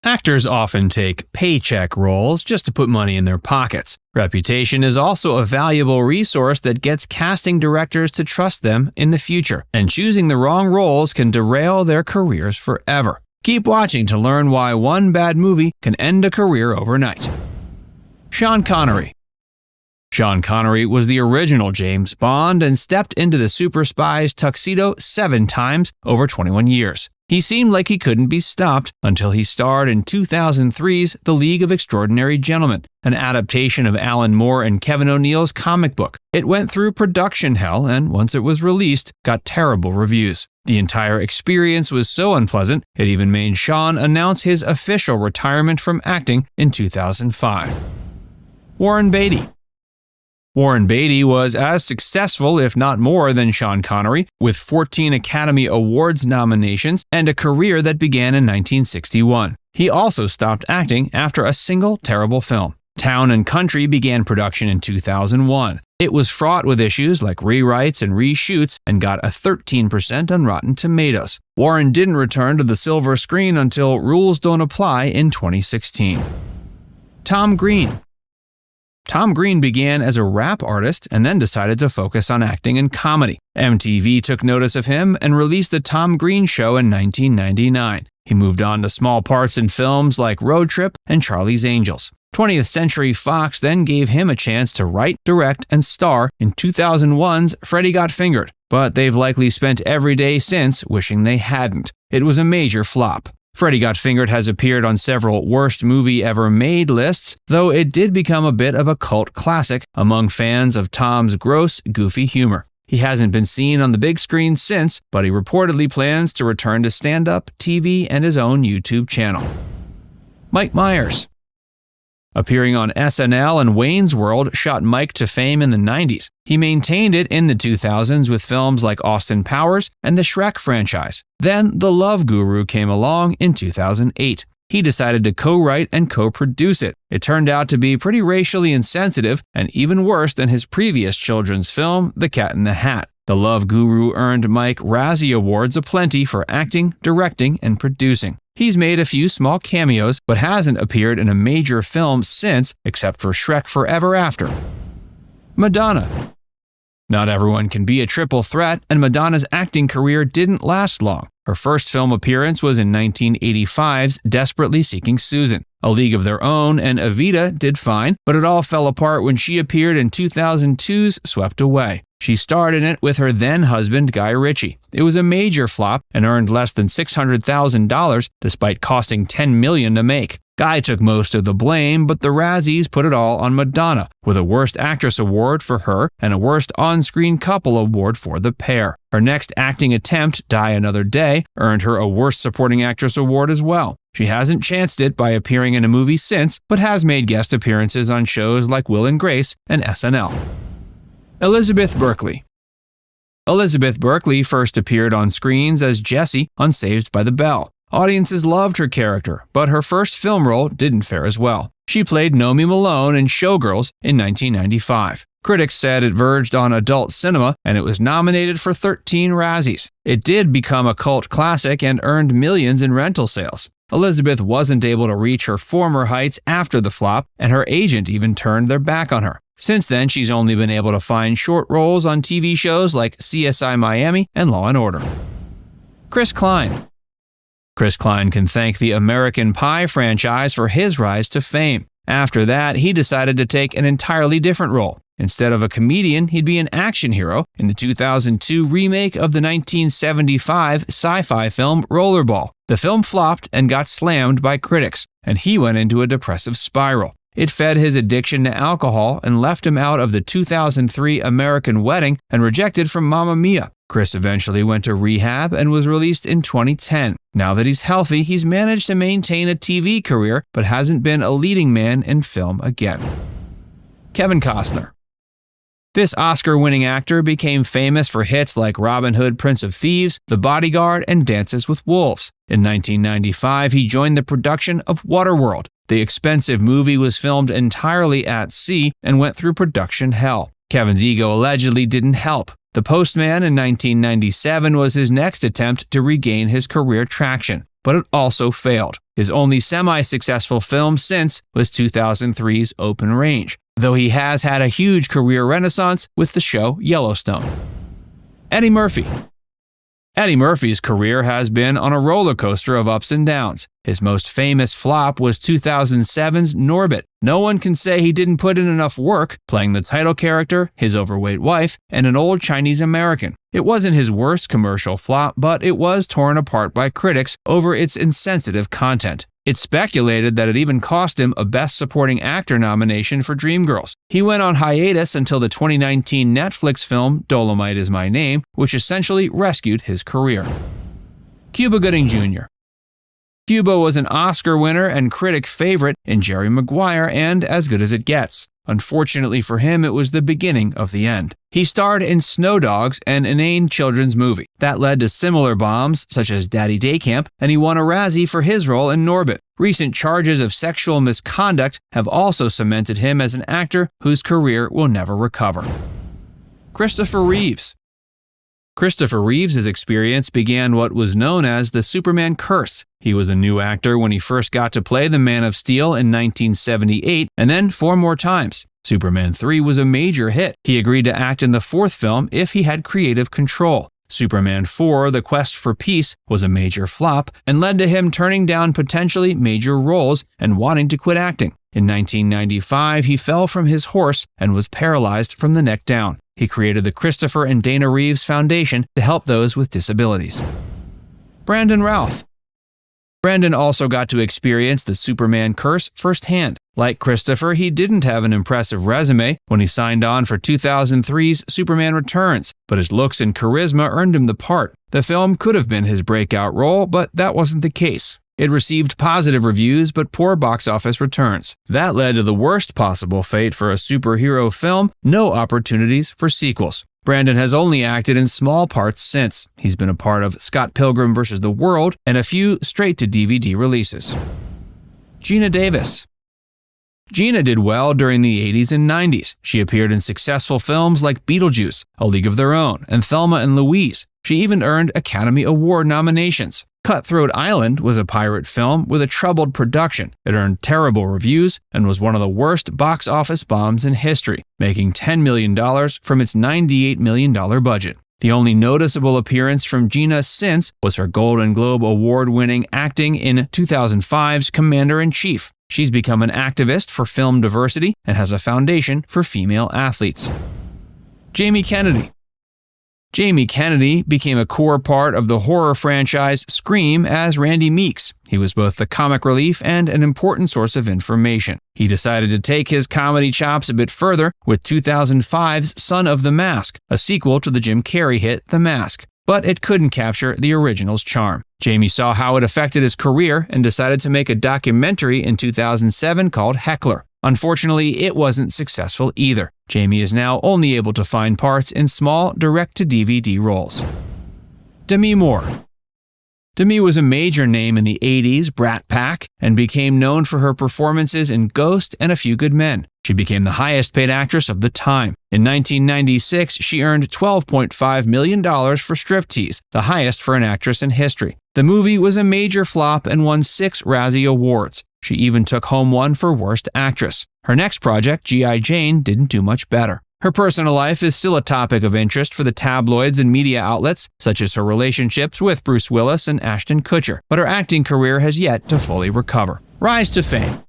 Actors often take paycheck roles just to put money in their pockets. Reputation is also a valuable resource that gets casting directors to trust them in the future, and choosing the wrong roles can derail their careers forever. Keep watching to learn why one bad movie can end a career overnight. Sean Connery. Sean Connery was the original James Bond and stepped into the super spy's tuxedo 7 times over 21 years. He seemed like he couldn't be stopped until he starred in 2003's The League of Extraordinary Gentlemen, an adaptation of Alan Moore and Kevin O'Neill's comic book. It went through production hell and, once it was released, got terrible reviews. The entire experience was so unpleasant, it even made Sean announce his official retirement from acting in 2005. Warren Beatty. Warren Beatty was as successful, if not more, than Sean Connery, with 14 Academy Awards nominations and a career that began in 1961. He also stopped acting after a single terrible film. Town and Country began production in 2001. It was fraught with issues like rewrites and reshoots and got a 13% on Rotten Tomatoes. Warren didn't return to the silver screen until Rules Don't Apply in 2016. Tom Green. Tom Green began as a rap artist and then decided to focus on acting and comedy. MTV took notice of him and released The Tom Green Show in 1999. He moved on to small parts in films like Road Trip and Charlie's Angels. 20th Century Fox then gave him a chance to write, direct, and star in 2001's Freddy Got Fingered, but they've likely spent every day since wishing they hadn't. It was a major flop. Freddy Got Fingered has appeared on several worst movie ever made lists, though it did become a bit of a cult classic among fans of Tom's gross, goofy humor. He hasn't been seen on the big screen since, but he reportedly plans to return to stand-up, TV, and his own YouTube channel. Mike Myers. Appearing on SNL and Wayne's World shot Mike to fame in the 90s. He maintained it in the 2000s with films like Austin Powers and the Shrek franchise. Then The Love Guru came along in 2008. He decided to co-write and co-produce it. It turned out to be pretty racially insensitive and even worse than his previous children's film, The Cat in the Hat. The Love Guru earned Mike Razzie Awards aplenty for acting, directing, and producing. He's made a few small cameos, but hasn't appeared in a major film since, except for Shrek Forever After. Madonna. Not everyone can be a triple threat, and Madonna's acting career didn't last long. Her first film appearance was in 1985's Desperately Seeking Susan. A League of Their Own and Evita did fine, but it all fell apart when she appeared in 2002's Swept Away. She starred in it with her then-husband Guy Ritchie. It was a major flop and earned less than $600,000 despite costing $10 million to make. Guy took most of the blame, but the Razzies put it all on Madonna, with a Worst Actress award for her and a Worst On-Screen Couple award for the pair. Her next acting attempt, Die Another Day, earned her a Worst Supporting Actress award as well. She hasn't chanced it by appearing in a movie since, but has made guest appearances on shows like Will and Grace and SNL. Elizabeth Berkley. Elizabeth Berkley first appeared on screens as Jessie on Saved by the Bell. Audiences loved her character, but her first film role didn't fare as well. She played Nomi Malone in Showgirls in 1995. Critics said it verged on adult cinema, and it was nominated for 13 Razzies. It did become a cult classic and earned millions in rental sales. Elizabeth wasn't able to reach her former heights after the flop, and her agent even turned their back on her. Since then, she's only been able to find short roles on TV shows like CSI Miami and Law & Order. Chris Klein. Chris Klein can thank the American Pie franchise for his rise to fame. After that, he decided to take an entirely different role. Instead of a comedian, he'd be an action hero in the 2002 remake of the 1975 sci-fi film Rollerball. The film flopped and got slammed by critics, and he went into a depressive spiral. It fed his addiction to alcohol and left him out of the 2003 American Wedding and rejected from Mamma Mia. Chris eventually went to rehab and was released in 2010. Now that he's healthy, he's managed to maintain a TV career but hasn't been a leading man in film again. Kevin Costner. This Oscar-winning actor became famous for hits like Robin Hood, Prince of Thieves, The Bodyguard, and Dances with Wolves. In 1995, he joined the production of Waterworld. The expensive movie was filmed entirely at sea and went through production hell. Kevin's ego allegedly didn't help. The Postman in 1997 was his next attempt to regain his career traction, but it also failed. His only semi-successful film since was 2003's Open Range, though he has had a huge career renaissance with the show Yellowstone. Eddie Murphy. Eddie Murphy's career has been on a roller coaster of ups and downs. His most famous flop was 2007's Norbit. No one can say he didn't put in enough work, playing the title character, his overweight wife, and an old Chinese American. It wasn't his worst commercial flop, but it was torn apart by critics over its insensitive content. It's speculated that it even cost him a Best Supporting Actor nomination for Dreamgirls. He went on hiatus until the 2019 Netflix film Dolomite Is My Name, which essentially rescued his career. Cuba Gooding Jr. Cuba was an Oscar winner and critic favorite in Jerry Maguire and As Good as It Gets. Unfortunately for him, it was the beginning of the end. He starred in Snow Dogs, an inane children's movie. That led to similar bombs, such as Daddy Day Camp, and he won a Razzie for his role in Norbit. Recent charges of sexual misconduct have also cemented him as an actor whose career will never recover. Christopher Reeves. Christopher Reeves' experience began what was known as the Superman curse. He was a new actor when he first got to play the Man of Steel in 1978, and then 4 more times. Superman 3 was a major hit. He agreed to act in the 4th film if he had creative control. Superman 4, The Quest for Peace, was a major flop and led to him turning down potentially major roles and wanting to quit acting. In 1995, he fell from his horse and was paralyzed from the neck down. He created the Christopher and Dana Reeves Foundation to help those with disabilities. Brandon Routh. Brandon also got to experience the Superman curse firsthand. Like Christopher, he didn't have an impressive resume when he signed on for 2003's Superman Returns, but his looks and charisma earned him the part. The film could have been his breakout role, but that wasn't the case. It received positive reviews but poor box office returns. That led to the worst possible fate for a superhero film: no opportunities for sequels. Brandon has only acted in small parts since. He's been a part of Scott Pilgrim vs. the World and a few straight-to-DVD releases. Geena Davis. Geena did well during the 80s and 90s. She appeared in successful films like Beetlejuice, A League of Their Own, and Thelma and Louise. She even earned Academy Award nominations. Cutthroat Island was a pirate film with a troubled production. It earned terrible reviews and was one of the worst box office bombs in history, making $10 million from its $98 million budget. The only noticeable appearance from Geena since was her Golden Globe Award-winning acting in 2005's Commander-in-Chief. She's become an activist for film diversity and has a foundation for female athletes. Jamie Kennedy. Jamie Kennedy became a core part of the horror franchise Scream as Randy Meeks. He was both the comic relief and an important source of information. He decided to take his comedy chops a bit further with 2005's Son of the Mask, a sequel to the Jim Carrey hit The Mask. But it couldn't capture the original's charm. Jamie saw how it affected his career and decided to make a documentary in 2007 called Heckler. Unfortunately, it wasn't successful either. Jamie is now only able to find parts in small direct-to-DVD roles. Demi Moore. Demi was a major name in the 80s Brat Pack and became known for her performances in Ghost and A Few Good Men. She became the highest-paid actress of the time. In 1996, she earned $12.5 million for Striptease, the highest for an actress in history. The movie was a major flop and won 6 Razzie Awards. She even took home one for Worst Actress. Her next project, G.I. Jane, didn't do much better. Her personal life is still a topic of interest for the tabloids and media outlets, such as her relationships with Bruce Willis and Ashton Kutcher, but her acting career has yet to fully recover. Rise to fame.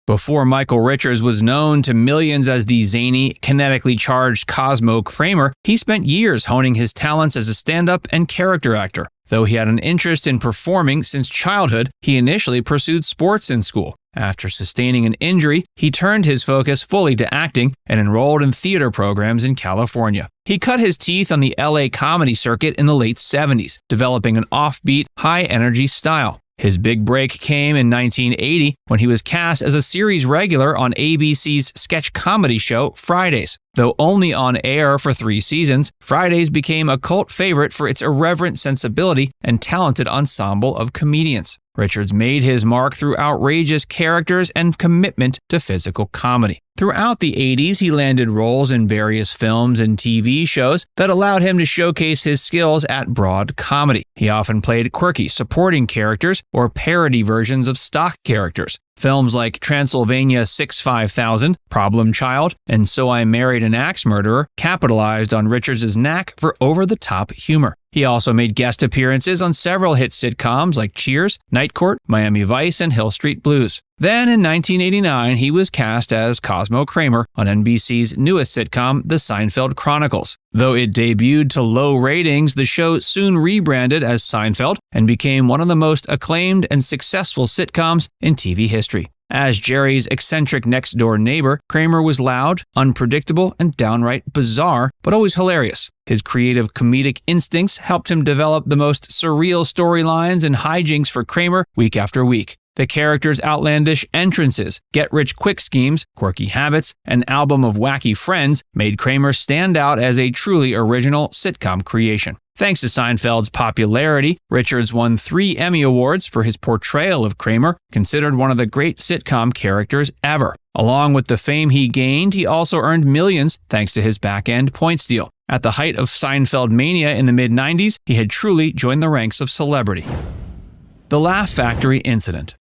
Before Michael Richards was known to millions as the zany, kinetically charged Cosmo Kramer, he spent years honing his talents as a stand-up and character actor. Though he had an interest in performing since childhood, he initially pursued sports in school. After sustaining an injury, he turned his focus fully to acting and enrolled in theater programs in California. He cut his teeth on the LA comedy circuit in the late 70s, developing an offbeat, high-energy style. His big break came in 1980 when he was cast as a series regular on ABC's sketch comedy show Fridays. Though only on air for 3 seasons, Fridays became a cult favorite for its irreverent sensibility and talented ensemble of comedians. Richards made his mark through outrageous characters and commitment to physical comedy. Throughout the 80s, he landed roles in various films and TV shows that allowed him to showcase his skills at broad comedy. He often played quirky supporting characters or parody versions of stock characters. Films like Transylvania 65000, Problem Child, and So I Married an Axe Murderer capitalized on Richards' knack for over-the-top humor. He also made guest appearances on several hit sitcoms like Cheers, Night Court, Miami Vice, and Hill Street Blues. Then in 1989, he was cast as Cosmo Kramer on NBC's newest sitcom, The Seinfeld Chronicles. Though it debuted to low ratings, the show soon rebranded as Seinfeld and became one of the most acclaimed and successful sitcoms in TV history. As Jerry's eccentric next-door neighbor, Kramer was loud, unpredictable, and downright bizarre, but always hilarious. His creative comedic instincts helped him develop the most surreal storylines and hijinks for Kramer week after week. The character's outlandish entrances, get-rich-quick schemes, quirky habits, and album of wacky friends made Kramer stand out as a truly original sitcom creation. Thanks to Seinfeld's popularity, Richards won 3 Emmy Awards for his portrayal of Kramer, considered one of the great sitcom characters ever. Along with the fame he gained, he also earned millions thanks to his back-end points deal. At the height of Seinfeld mania in the mid-90s, he had truly joined the ranks of celebrity. The Laugh Factory Incident.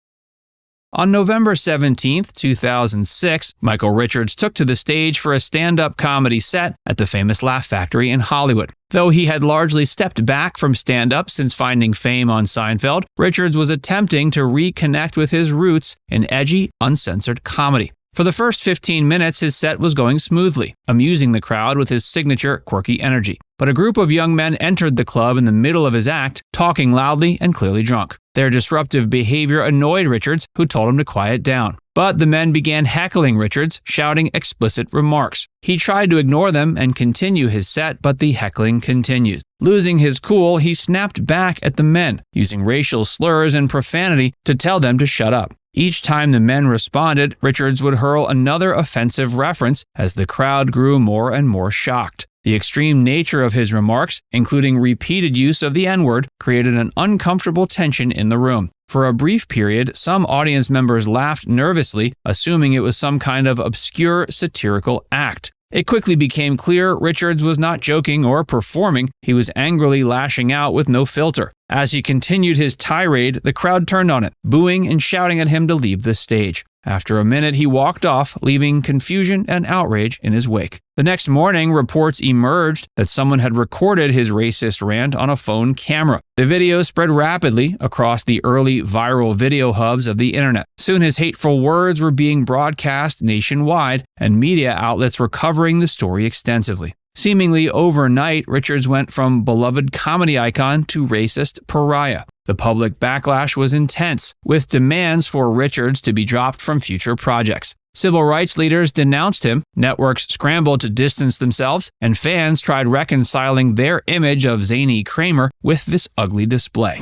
On November 17, 2006, Michael Richards took to the stage for a stand-up comedy set at the famous Laugh Factory in Hollywood. Though he had largely stepped back from stand-up since finding fame on Seinfeld, Richards was attempting to reconnect with his roots in edgy, uncensored comedy. For the first 15 minutes, his set was going smoothly, amusing the crowd with his signature quirky energy. But a group of young men entered the club in the middle of his act, talking loudly and clearly drunk. Their disruptive behavior annoyed Richards, who told him to quiet down. But the men began heckling Richards, shouting explicit remarks. He tried to ignore them and continue his set, but the heckling continued. Losing his cool, he snapped back at the men, using racial slurs and profanity to tell them to shut up. Each time the men responded, Richards would hurl another offensive reference as the crowd grew more and more shocked. The extreme nature of his remarks, including repeated use of the N-word, created an uncomfortable tension in the room. For a brief period, some audience members laughed nervously, assuming it was some kind of obscure satirical act. It quickly became clear Richards was not joking or performing, he was angrily lashing out with no filter. As he continued his tirade, the crowd turned on him, booing and shouting at him to leave the stage. After a minute, he walked off, leaving confusion and outrage in his wake. The next morning, reports emerged that someone had recorded his racist rant on a phone camera. The video spread rapidly across the early viral video hubs of the internet. Soon his hateful words were being broadcast nationwide, and media outlets were covering the story extensively. Seemingly overnight, Richards went from beloved comedy icon to racist pariah. The public backlash was intense, with demands for Richards to be dropped from future projects. Civil rights leaders denounced him, networks scrambled to distance themselves, and fans tried reconciling their image of zany Kramer with this ugly display.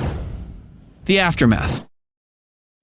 The aftermath.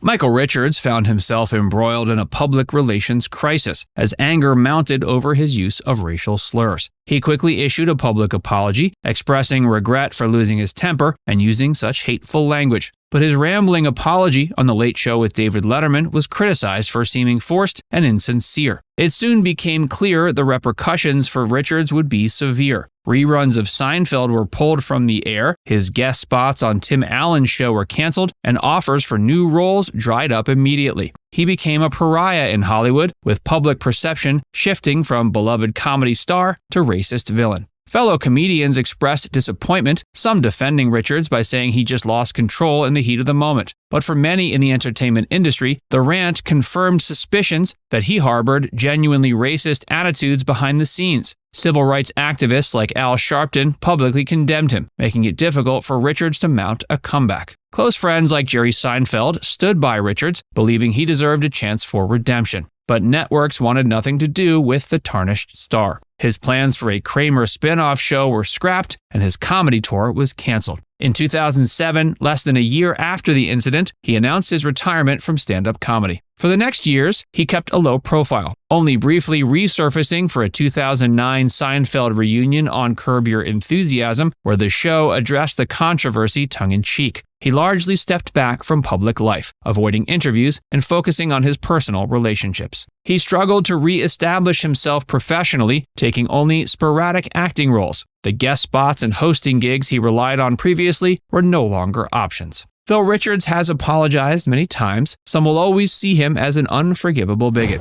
Michael Richards found himself embroiled in a public relations crisis as anger mounted over his use of racial slurs. He quickly issued a public apology, expressing regret for losing his temper and using such hateful language. But his rambling apology on The Late Show with David Letterman was criticized for seeming forced and insincere. It soon became clear the repercussions for Richards would be severe. Reruns of Seinfeld were pulled from the air, his guest spots on Tim Allen's show were canceled, and offers for new roles dried up immediately. He became a pariah in Hollywood, with public perception shifting from beloved comedy star to racist villain. Fellow comedians expressed disappointment, some defending Richards by saying he just lost control in the heat of the moment. But for many in the entertainment industry, the rant confirmed suspicions that he harbored genuinely racist attitudes behind the scenes. Civil rights activists like Al Sharpton publicly condemned him, making it difficult for Richards to mount a comeback. Close friends like Jerry Seinfeld stood by Richards, believing he deserved a chance for redemption. But networks wanted nothing to do with the tarnished star. His plans for a Kramer spin-off show were scrapped, and his comedy tour was canceled. In 2007, less than a year after the incident, he announced his retirement from stand-up comedy. For the next years, he kept a low profile, only briefly resurfacing for a 2009 Seinfeld reunion on Curb Your Enthusiasm, where the show addressed the controversy tongue-in-cheek. he largely stepped back from public life, avoiding interviews and focusing on his personal relationships. He struggled to re-establish himself professionally, taking only sporadic acting roles. The guest spots and hosting gigs he relied on previously were no longer options. Though Richards has apologized many times, some will always see him as an unforgivable bigot.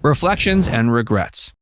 Reflections and regrets.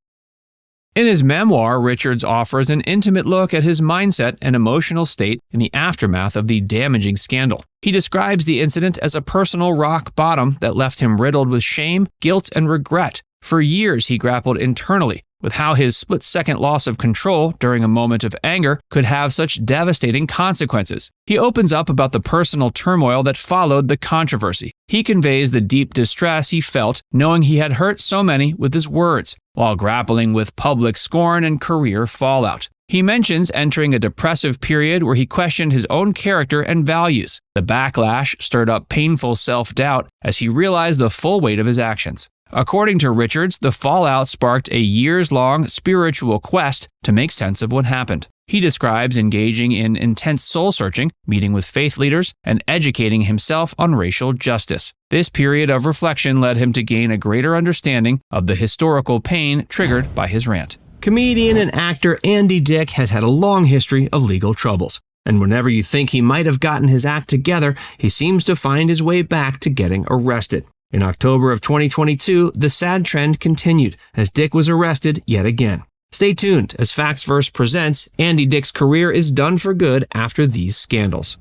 In his memoir, Richards offers an intimate look at his mindset and emotional state in the aftermath of the damaging scandal. He describes the incident as a personal rock bottom that left him riddled with shame, guilt, and regret. For years, he grappled internally with how his split-second loss of control during a moment of anger could have such devastating consequences. He opens up about the personal turmoil that followed the controversy. He conveys the deep distress he felt knowing he had hurt so many with his words, while grappling with public scorn and career fallout. He mentions entering a depressive period where he questioned his own character and values. The backlash stirred up painful self-doubt as he realized the full weight of his actions. According to Richards, the fallout sparked a years-long spiritual quest to make sense of what happened. He describes engaging in intense soul-searching, meeting with faith leaders, and educating himself on racial justice. This period of reflection led him to gain a greater understanding of the historical pain triggered by his rant. Comedian and actor Andy Dick has had a long history of legal troubles, and whenever you think he might have gotten his act together, he seems to find his way back to getting arrested. In October of 2022, the sad trend continued as Dick was arrested yet again. Stay tuned as FactsVerse presents Andy Dick's career is done for good after these scandals.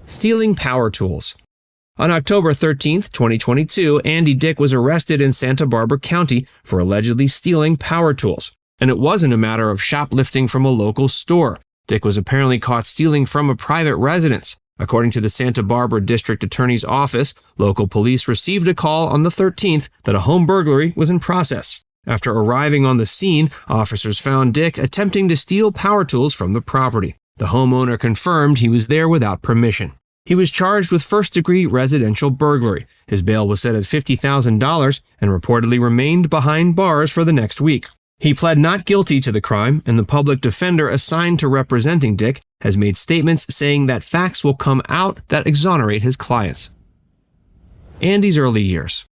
Stealing power tools. On October 13, 2022, Andy Dick was arrested in Santa Barbara County for allegedly stealing power tools. And it wasn't a matter of shoplifting from a local store. Dick was apparently caught stealing from a private residence. According to the Santa Barbara District Attorney's Office, local police received a call on the 13th that a home burglary was in process. After arriving on the scene, officers found Dick attempting to steal power tools from the property. The homeowner confirmed he was there without permission. He was charged with first-degree residential burglary. His bail was set at $50,000 and reportedly remained behind bars for the next week. He pled not guilty to the crime, and the public defender assigned to representing Dick has made statements saying that facts will come out that exonerate his clients. Andy's early years.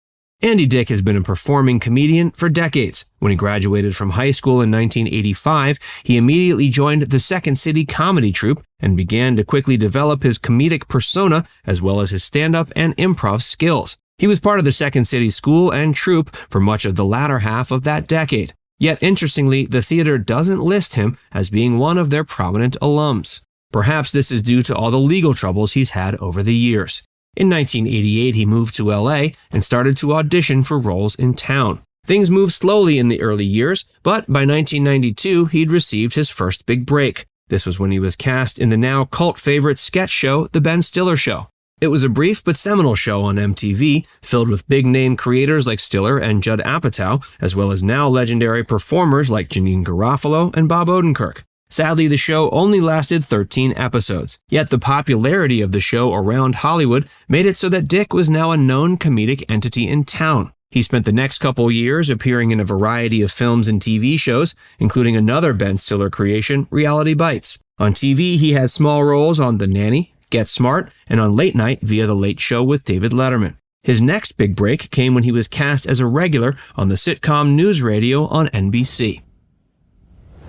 Andy Dick has been a performing comedian for decades. When he graduated from high school in 1985, he immediately joined the Second City comedy troupe and began to quickly develop his comedic persona as well as his stand-up and improv skills. He was part of the Second City school and troupe for much of the latter half of that decade. Yet, interestingly, the theater doesn't list him as being one of their prominent alums. Perhaps this is due to all the legal troubles he's had over the years. In 1988, he moved to LA and started to audition for roles in town. Things moved slowly in the early years, but by 1992, he'd received his first big break. This was when he was cast in the now cult favorite sketch show, The Ben Stiller Show. It was a brief but seminal show on MTV, filled with big-name creators like Stiller and Judd Apatow, as well as now legendary performers like Janeane Garofalo and Bob Odenkirk. Sadly, the show only lasted 13 episodes. Yet the popularity of the show around Hollywood made it so that Dick was now a known comedic entity in town. He spent the next couple years appearing in a variety of films and TV shows, including another Ben Stiller creation, Reality Bites. On TV, he had small roles on The Nanny, Get Smart, and on Late Night via The Late Show with David Letterman. His next big break came when he was cast as a regular on the sitcom News Radio on NBC.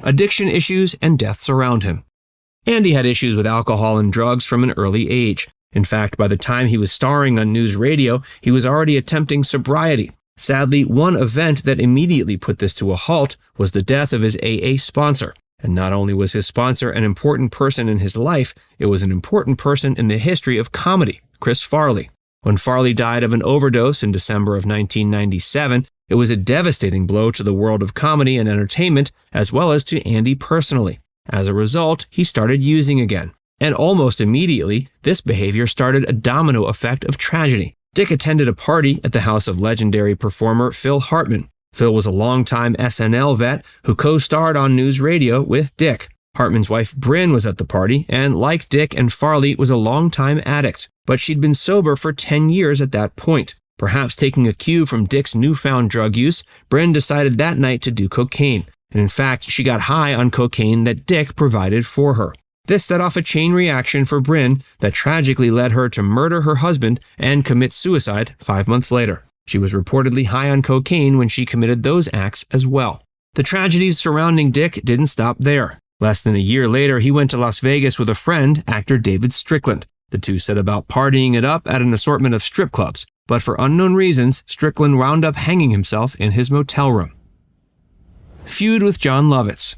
Addiction issues and deaths around him. Andy had issues with alcohol and drugs from an early age. In fact, by the time he was starring on News Radio, he was already attempting sobriety. Sadly, one event that immediately put this to a halt was the death of his AA sponsor. And not only was his sponsor an important person in his life, it was an important person in the history of comedy, Chris Farley. When Farley died of an overdose in December of 1997, it was a devastating blow to the world of comedy and entertainment, as well as to Andy personally. As a result, he started using again. And almost immediately, this behavior started a domino effect of tragedy. Dick attended a party at the house of legendary performer Phil Hartman. Phil was a longtime SNL vet who co-starred on News Radio with Dick. Hartman's wife Bryn was at the party and, like Dick and Farley, was a longtime addict, but she'd been sober for 10 years at that point. Perhaps taking a cue from Dick's newfound drug use, Bryn decided that night to do cocaine, and in fact, she got high on cocaine that Dick provided for her. This set off a chain reaction for Bryn that tragically led her to murder her husband and commit suicide 5 months later. She was reportedly high on cocaine when she committed those acts as well. The tragedies surrounding Dick didn't stop there. Less than a year later, he went to Las Vegas with a friend, actor David Strickland. The two set about partying it up at an assortment of strip clubs, but for unknown reasons, Strickland wound up hanging himself in his motel room. Feud with Jon Lovitz.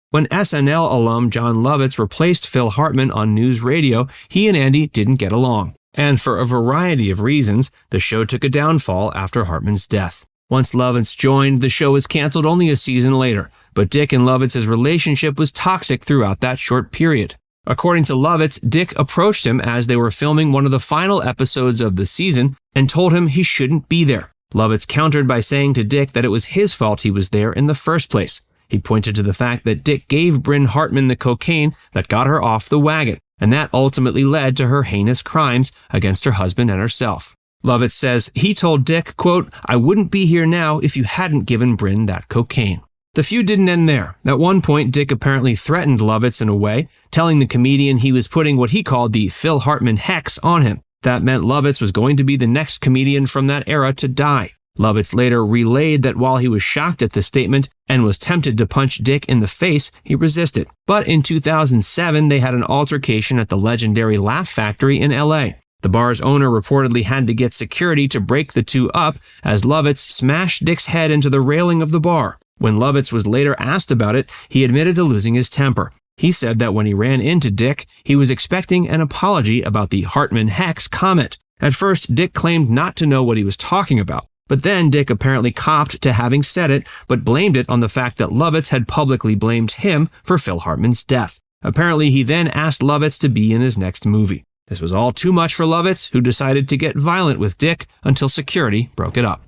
When SNL alum Jon Lovitz replaced Phil Hartman on news radio, he and Andy didn't get along. And for a variety of reasons, the show took a downfall after Hartman's death. Once Lovitz joined, the show was canceled only a season later, but Dick and Lovitz's relationship was toxic throughout that short period. According to Lovitz, Dick approached him as they were filming one of the final episodes of the season and told him he shouldn't be there. Lovitz countered by saying to Dick that it was his fault he was there in the first place. He pointed to the fact that Dick gave Bryn Hartman the cocaine that got her off the wagon, and that ultimately led to her heinous crimes against her husband and herself. Lovitz says he told Dick, quote, "I wouldn't be here now if you hadn't given Bryn that cocaine." The feud didn't end there. At one point, Dick apparently threatened Lovitz in a way, telling the comedian he was putting what he called the Phil Hartman hex on him. That meant Lovitz was going to be the next comedian from that era to die. Lovitz later relayed that while he was shocked at the statement and was tempted to punch Dick in the face, he resisted. But in 2007, they had an altercation at the legendary Laugh Factory in LA. The bar's owner reportedly had to get security to break the two up as Lovitz smashed Dick's head into the railing of the bar. When Lovitz was later asked about it, he admitted to losing his temper. He said that when he ran into Dick, he was expecting an apology about the Hartman hex comment. At first, Dick claimed not to know what he was talking about. But then Dick apparently copped to having said it, but blamed it on the fact that Lovitz had publicly blamed him for Phil Hartman's death. Apparently, he then asked Lovitz to be in his next movie. This was all too much for Lovitz, who decided to get violent with Dick until security broke it up.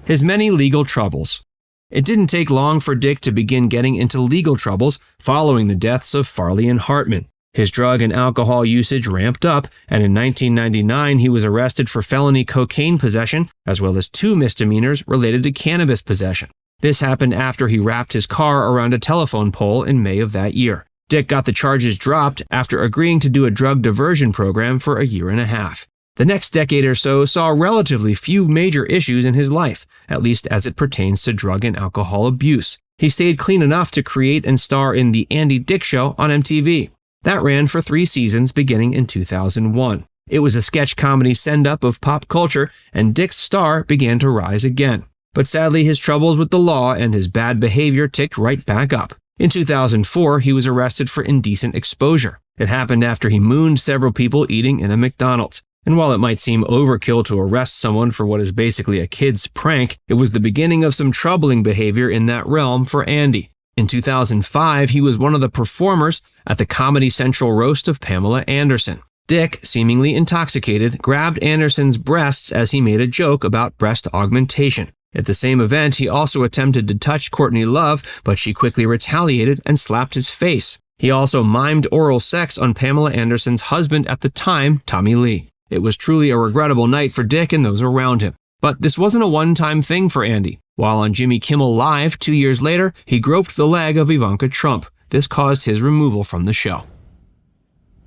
His many legal troubles. It didn't take long for Dick to begin getting into legal troubles following the deaths of Farley and Hartman. His drug and alcohol usage ramped up, and in 1999 he was arrested for felony cocaine possession, as well as 2 misdemeanors related to cannabis possession. This happened after he wrapped his car around a telephone pole in May of that year. Dick got the charges dropped after agreeing to do a drug diversion program for a year and a half. The next decade or so saw relatively few major issues in his life, at least as it pertains to drug and alcohol abuse. He stayed clean enough to create and star in The Andy Dick Show on MTV. That ran for 3 seasons beginning in 2001. It was a sketch comedy send-up of pop culture, and Dick's star began to rise again. But sadly, his troubles with the law and his bad behavior ticked right back up. In 2004, he was arrested for indecent exposure. It happened after he mooned several people eating in a McDonald's. And while it might seem overkill to arrest someone for what is basically a kid's prank, it was the beginning of some troubling behavior in that realm for Andy. In 2005, he was one of the performers at the Comedy Central roast of Pamela Anderson. Dick, seemingly intoxicated, grabbed Anderson's breasts as he made a joke about breast augmentation. At the same event, he also attempted to touch Courtney Love, but she quickly retaliated and slapped his face. He also mimed oral sex on Pamela Anderson's husband at the time, Tommy Lee. It was truly a regrettable night for Dick and those around him. But this wasn't a one-time thing for Andy. While on Jimmy Kimmel Live 2 years later, he groped the leg of Ivanka Trump. This caused his removal from the show.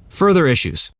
Further issues.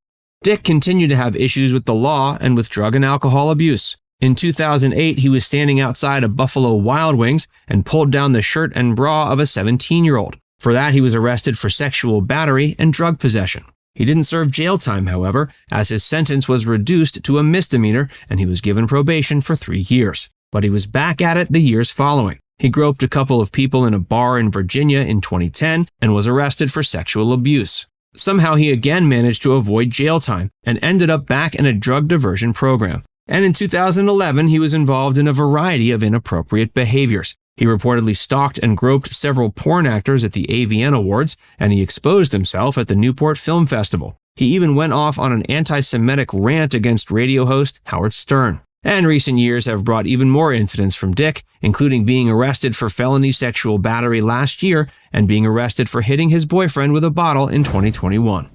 Dick continued to have issues with the law and with drug and alcohol abuse. In 2008, he was standing outside of Buffalo Wild Wings and pulled down the shirt and bra of a 17-year-old. For that, he was arrested for sexual battery and drug possession. He didn't serve jail time, however, as his sentence was reduced to a misdemeanor and he was given probation for 3 years. But he was back at it the years following. He groped a couple of people in a bar in Virginia in 2010 and was arrested for sexual abuse. Somehow he again managed to avoid jail time and ended up back in a drug diversion program. And in 2011, he was involved in a variety of inappropriate behaviors. He reportedly stalked and groped several porn actors at the AVN Awards, and he exposed himself at the Newport Film Festival. He even went off on an anti-Semitic rant against radio host Howard Stern. And recent years have brought even more incidents from Dick, including being arrested for felony sexual battery last year and being arrested for hitting his boyfriend with a bottle in 2021.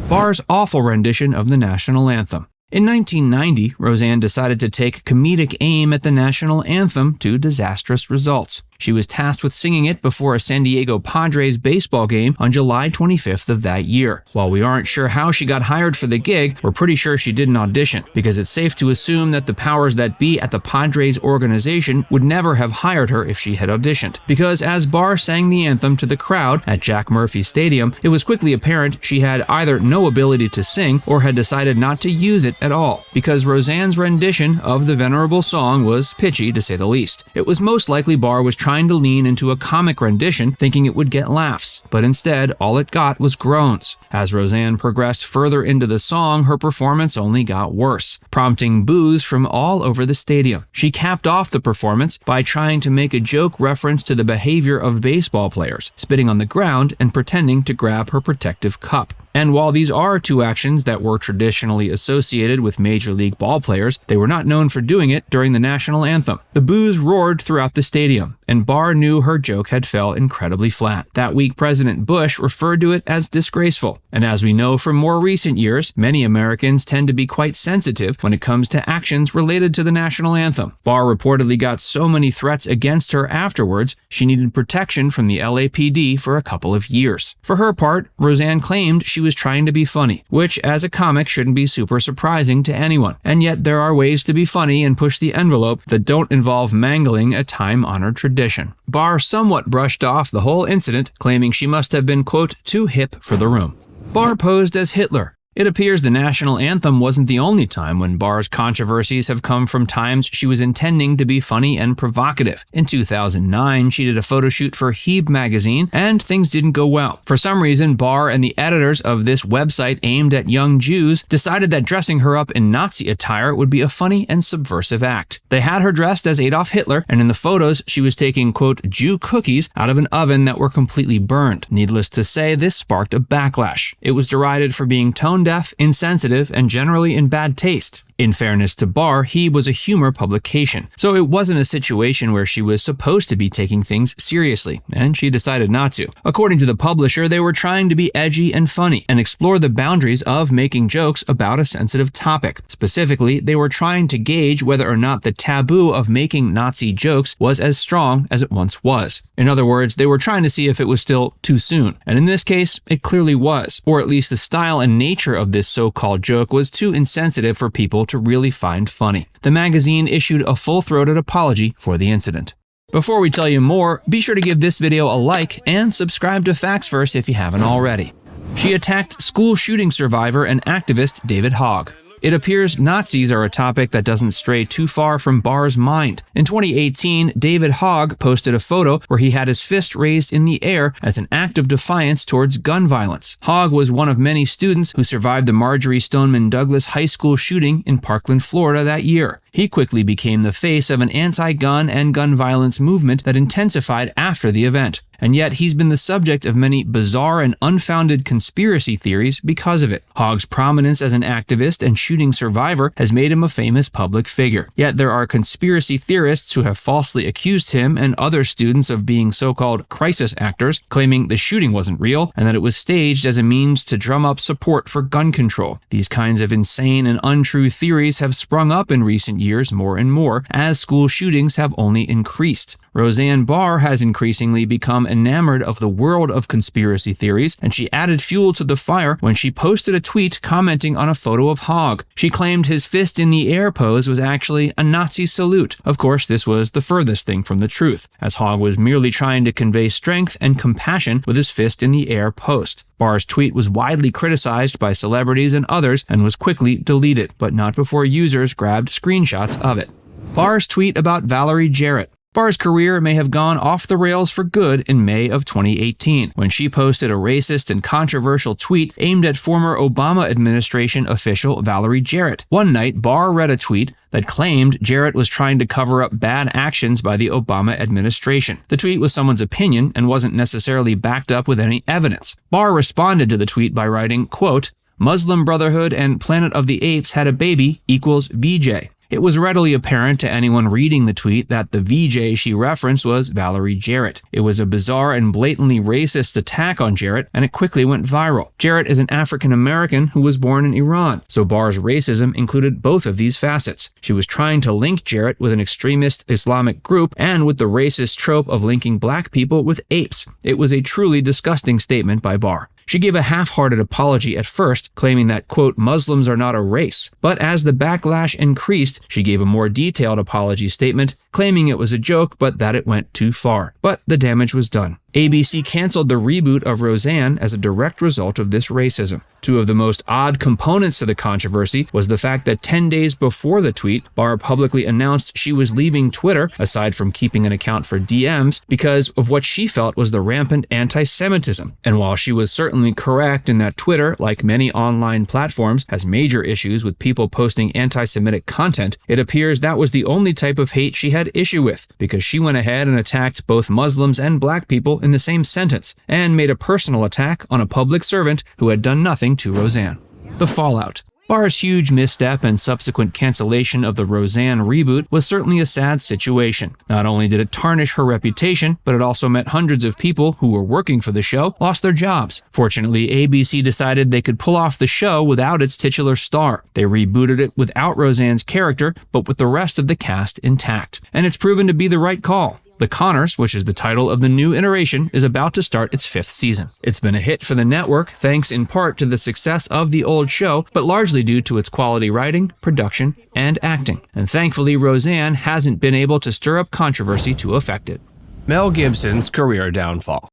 Barr's awful rendition of the national anthem. In 1990, Roseanne decided to take comedic aim at the national anthem to disastrous results. She was tasked with singing it before a San Diego Padres baseball game on July 25th of that year. While we aren't sure how she got hired for the gig, we're pretty sure she didn't audition, because it's safe to assume that the powers that be at the Padres organization would never have hired her if she had auditioned. Because as Barr sang the anthem to the crowd at Jack Murphy Stadium, it was quickly apparent she had either no ability to sing or had decided not to use it at all, because Roseanne's rendition of the venerable song was pitchy to say the least. It was most likely Barr was trying to lean into a comic rendition, thinking it would get laughs, but instead all it got was groans. As Roseanne progressed further into the song, her performance only got worse, prompting boos from all over the stadium. She capped off the performance by trying to make a joke reference to the behavior of baseball players, spitting on the ground and pretending to grab her protective cup. And while these are two actions that were traditionally associated with Major League ball players, they were not known for doing it during the national anthem. The boos roared throughout the stadium, and Barr knew her joke had fell incredibly flat. That week, President Bush referred to it as disgraceful. And as we know from more recent years, many Americans tend to be quite sensitive when it comes to actions related to the national anthem. Barr reportedly got so many threats against her afterwards, she needed protection from the LAPD for a couple of years. For her part, Roseanne claimed she was trying to be funny, which as a comic shouldn't be super surprising to anyone. And yet there are ways to be funny and push the envelope that don't involve mangling a time-honored tradition. Barr somewhat brushed off the whole incident, claiming she must have been, quote, too hip for the room. Barr posed as Hitler. It appears the national anthem wasn't the only time when Barr's controversies have come from times she was intending to be funny and provocative. In 2009, she did a photo shoot for Hebe magazine, and things didn't go well. For some reason, Barr and the editors of this website aimed at young Jews decided that dressing her up in Nazi attire would be a funny and subversive act. They had her dressed as Adolf Hitler, and in the photos, she was taking, quote, Jew cookies out of an oven that were completely burned. Needless to say, this sparked a backlash. It was derided for being tone deaf, insensitive, and generally in bad taste. In fairness to Barr, Hebe was a humor publication, so it wasn't a situation where she was supposed to be taking things seriously, and she decided not to. According to the publisher, they were trying to be edgy and funny, and explore the boundaries of making jokes about a sensitive topic. Specifically, they were trying to gauge whether or not the taboo of making Nazi jokes was as strong as it once was. In other words, they were trying to see if it was still too soon, and in this case, it clearly was, or at least the style and nature of this so-called joke was too insensitive for people to really find funny. The magazine issued a full-throated apology for the incident. Before we tell you more, be sure to give this video a like and subscribe to FactsVerse if you haven't already. She attacked school shooting survivor and activist David Hogg. It appears Nazis are a topic that doesn't stray too far from Barr's mind. In 2018, David Hogg posted a photo where he had his fist raised in the air as an act of defiance towards gun violence. Hogg was one of many students who survived the Marjory Stoneman Douglas High School shooting in Parkland, Florida that year. He quickly became the face of an anti-gun and gun violence movement that intensified after the event. And yet he's been the subject of many bizarre and unfounded conspiracy theories because of it. Hogg's prominence as an activist and shooting survivor has made him a famous public figure. Yet there are conspiracy theorists who have falsely accused him and other students of being so-called crisis actors, claiming the shooting wasn't real and that it was staged as a means to drum up support for gun control. These kinds of insane and untrue theories have sprung up in recent years more and more as school shootings have only increased. Roseanne Barr has increasingly become enamored of the world of conspiracy theories, and she added fuel to the fire when she posted a tweet commenting on a photo of Hogg. She claimed his fist in the air pose was actually a Nazi salute. Of course, this was the furthest thing from the truth, as Hogg was merely trying to convey strength and compassion with his fist in the air post. Barr's tweet was widely criticized by celebrities and others and was quickly deleted, but not before users grabbed screenshots of it. Barr's tweet about Valerie Jarrett. Barr's career may have gone off the rails for good in May of 2018, when she posted a racist and controversial tweet aimed at former Obama administration official Valerie Jarrett. One night, Barr read a tweet that claimed Jarrett was trying to cover up bad actions by the Obama administration. The tweet was someone's opinion and wasn't necessarily backed up with any evidence. Barr responded to the tweet by writing, quote, Muslim Brotherhood and Planet of the Apes had a baby equals VJ. It was readily apparent to anyone reading the tweet that the VJ she referenced was Valerie Jarrett. It was a bizarre and blatantly racist attack on Jarrett, and it quickly went viral. Jarrett is an African American who was born in Iran, so Barr's racism included both of these facets. She was trying to link Jarrett with an extremist Islamic group and with the racist trope of linking black people with apes. It was a truly disgusting statement by Barr. She gave a half-hearted apology at first, claiming that, quote, Muslims are not a race. But as the backlash increased, she gave a more detailed apology statement, claiming it was a joke but that it went too far. But the damage was done. ABC canceled the reboot of Roseanne as a direct result of this racism. Two of the most odd components to the controversy was the fact that 10 days before the tweet, Barr publicly announced she was leaving Twitter, aside from keeping an account for DMs, because of what she felt was the rampant anti-Semitism. And while she was certainly correct in that Twitter, like many online platforms, has major issues with people posting anti-Semitic content, it appears that was the only type of hate she had issue with, because she went ahead and attacked both Muslims and black people in the same sentence, and made a personal attack on a public servant who had done nothing to Roseanne. The fallout. Barr's huge misstep and subsequent cancellation of the Roseanne reboot was certainly a sad situation. Not only did it tarnish her reputation, but it also meant hundreds of people who were working for the show lost their jobs. Fortunately, ABC decided they could pull off the show without its titular star. They rebooted it without Roseanne's character, but with the rest of the cast intact. And it's proven to be the right call. The Conners, which is the title of the new iteration, is about to start its 5th season. It's been a hit for the network, thanks in part to the success of the old show, but largely due to its quality writing, production, and acting. And thankfully, Roseanne hasn't been able to stir up controversy to affect it. Mel Gibson's career downfall.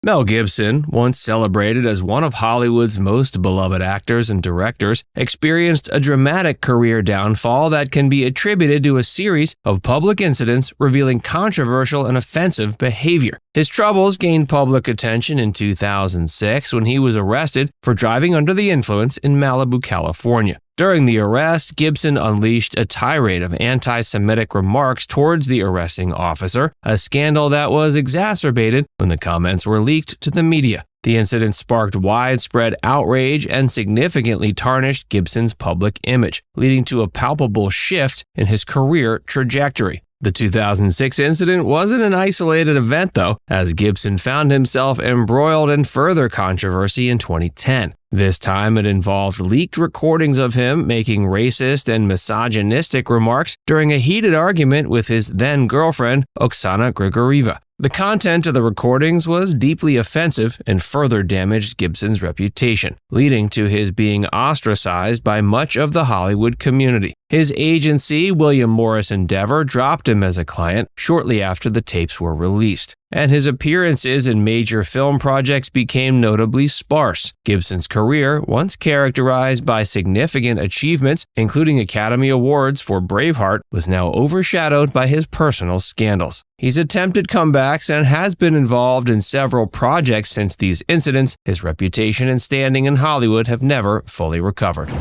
Mel Gibson, once celebrated as one of Hollywood's most beloved actors and directors, experienced a dramatic career downfall that can be attributed to a series of public incidents revealing controversial and offensive behavior. His troubles gained public attention in 2006 when he was arrested for driving under the influence in Malibu, California. During the arrest, Gibson unleashed a tirade of anti-Semitic remarks towards the arresting officer, a scandal that was exacerbated when the comments were leaked to the media. The incident sparked widespread outrage and significantly tarnished Gibson's public image, leading to a palpable shift in his career trajectory. The 2006 incident wasn't an isolated event, though, as Gibson found himself embroiled in further controversy in 2010. This time it involved leaked recordings of him making racist and misogynistic remarks during a heated argument with his then-girlfriend, Oksana Grigorieva. The content of the recordings was deeply offensive and further damaged Gibson's reputation, leading to his being ostracized by much of the Hollywood community. His agency, William Morris Endeavor, dropped him as a client shortly after the tapes were released, and his appearances in major film projects became notably sparse. Gibson's career, once characterized by significant achievements, including Academy Awards for Braveheart, was now overshadowed by his personal scandals. He's attempted comebacks and has been involved in several projects since these incidents. His reputation and standing in Hollywood have never fully recovered.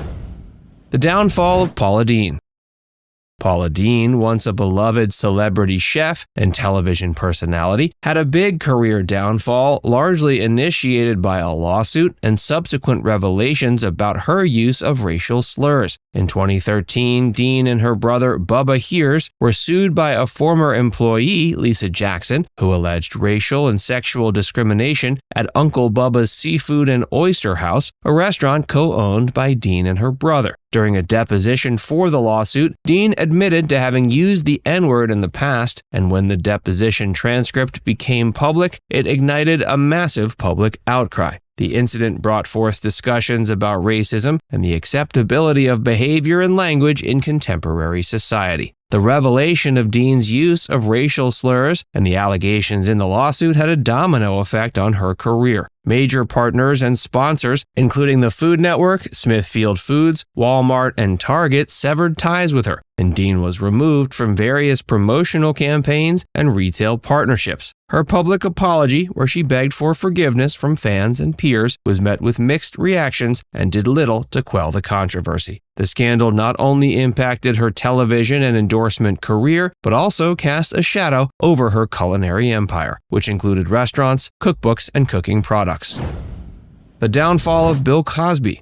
The downfall of Paula Deen. Paula Deen, once a beloved celebrity chef and television personality, had a big career downfall largely initiated by a lawsuit and subsequent revelations about her use of racial slurs. In 2013, Deen and her brother Bubba Hears were sued by a former employee, Lisa Jackson, who alleged racial and sexual discrimination at Uncle Bubba's Seafood and Oyster House, a restaurant co-owned by Deen and her brother. During a deposition for the lawsuit, Deen admitted to having used the N-word in the past, and when the deposition transcript became public, it ignited a massive public outcry. The incident brought forth discussions about racism and the acceptability of behavior and language in contemporary society. The revelation of Deen's use of racial slurs and the allegations in the lawsuit had a domino effect on her career. Major partners and sponsors, including the Food Network, Smithfield Foods, Walmart, and Target, severed ties with her, and Deen was removed from various promotional campaigns and retail partnerships. Her public apology, where she begged for forgiveness from fans and peers, was met with mixed reactions and did little to quell the controversy. The scandal not only impacted her television and endorsement career, but also cast a shadow over her culinary empire, which included restaurants, cookbooks, and cooking products. The downfall of Bill Cosby.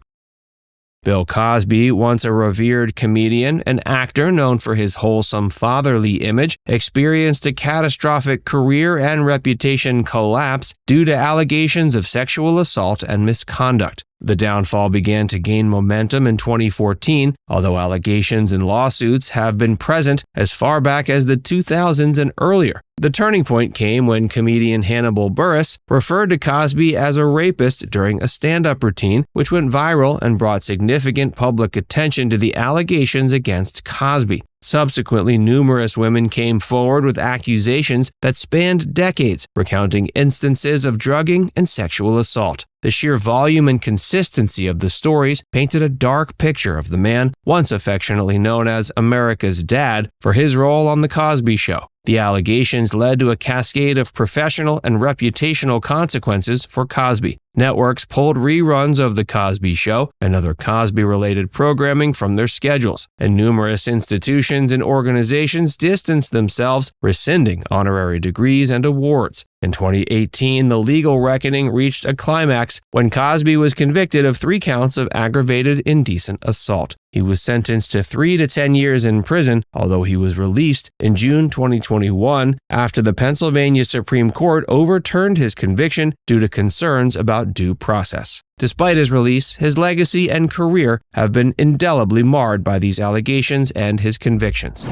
Bill Cosby, once a revered comedian and actor known for his wholesome fatherly image, experienced a catastrophic career and reputation collapse due to allegations of sexual assault and misconduct. The downfall began to gain momentum in 2014, although allegations and lawsuits have been present as far back as the 2000s and earlier. The turning point came when comedian Hannibal Buress referred to Cosby as a rapist during a stand-up routine, which went viral and brought significant public attention to the allegations against Cosby. Subsequently, numerous women came forward with accusations that spanned decades, recounting instances of drugging and sexual assault. The sheer volume and consistency of the stories painted a dark picture of the man, once affectionately known as America's Dad, for his role on The Cosby Show. The allegations led to a cascade of professional and reputational consequences for Cosby. Networks pulled reruns of The Cosby Show and other Cosby-related programming from their schedules, and numerous institutions and organizations distanced themselves, rescinding honorary degrees and awards. In 2018, the legal reckoning reached a climax when Cosby was convicted of 3 counts of aggravated indecent assault. He was sentenced to 3 to 10 years in prison, although he was released in June 2021 after the Pennsylvania Supreme Court overturned his conviction due to concerns about due process. Despite his release, his legacy and career have been indelibly marred by these allegations and his convictions.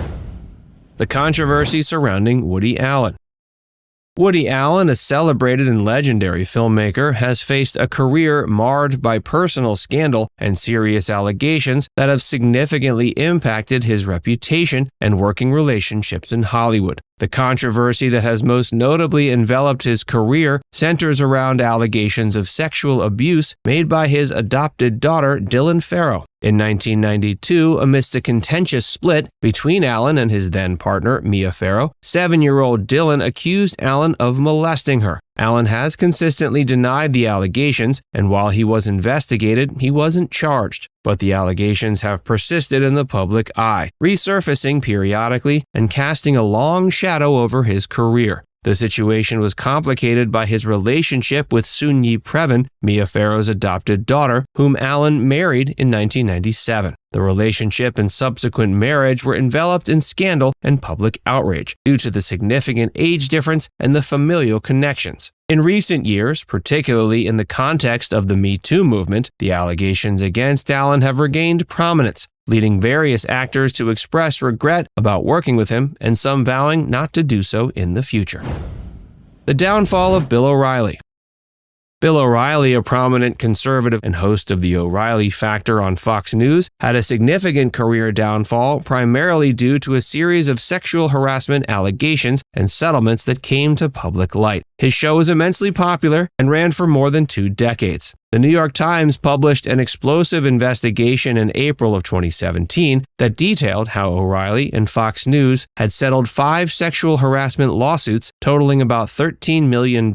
The controversy surrounding Woody Allen. Woody Allen, a celebrated and legendary filmmaker, has faced a career marred by personal scandal and serious allegations that have significantly impacted his reputation and working relationships in Hollywood. The controversy that has most notably enveloped his career centers around allegations of sexual abuse made by his adopted daughter, Dylan Farrow. In 1992, amidst a contentious split between Allen and his then-partner, Mia Farrow, 7-year-old Dylan accused Allen of molesting her. Allen has consistently denied the allegations, and while he was investigated, he wasn't charged. But the allegations have persisted in the public eye, resurfacing periodically and casting a long shadow over his career. The situation was complicated by his relationship with Soon-Yi Previn, Mia Farrow's adopted daughter, whom Allen married in 1997. The relationship and subsequent marriage were enveloped in scandal and public outrage due to the significant age difference and the familial connections. In recent years, particularly in the context of the Me Too movement, the allegations against Allen have regained prominence, leading various actors to express regret about working with him and some vowing not to do so in the future. The downfall of Bill O'Reilly. Bill O'Reilly, a prominent conservative and host of the O'Reilly Factor on Fox News, had a significant career downfall primarily due to a series of sexual harassment allegations and settlements that came to public light. His show was immensely popular and ran for more than 2 decades. The New York Times published an explosive investigation in April of 2017 that detailed how O'Reilly and Fox News had settled 5 sexual harassment lawsuits totaling about $13 million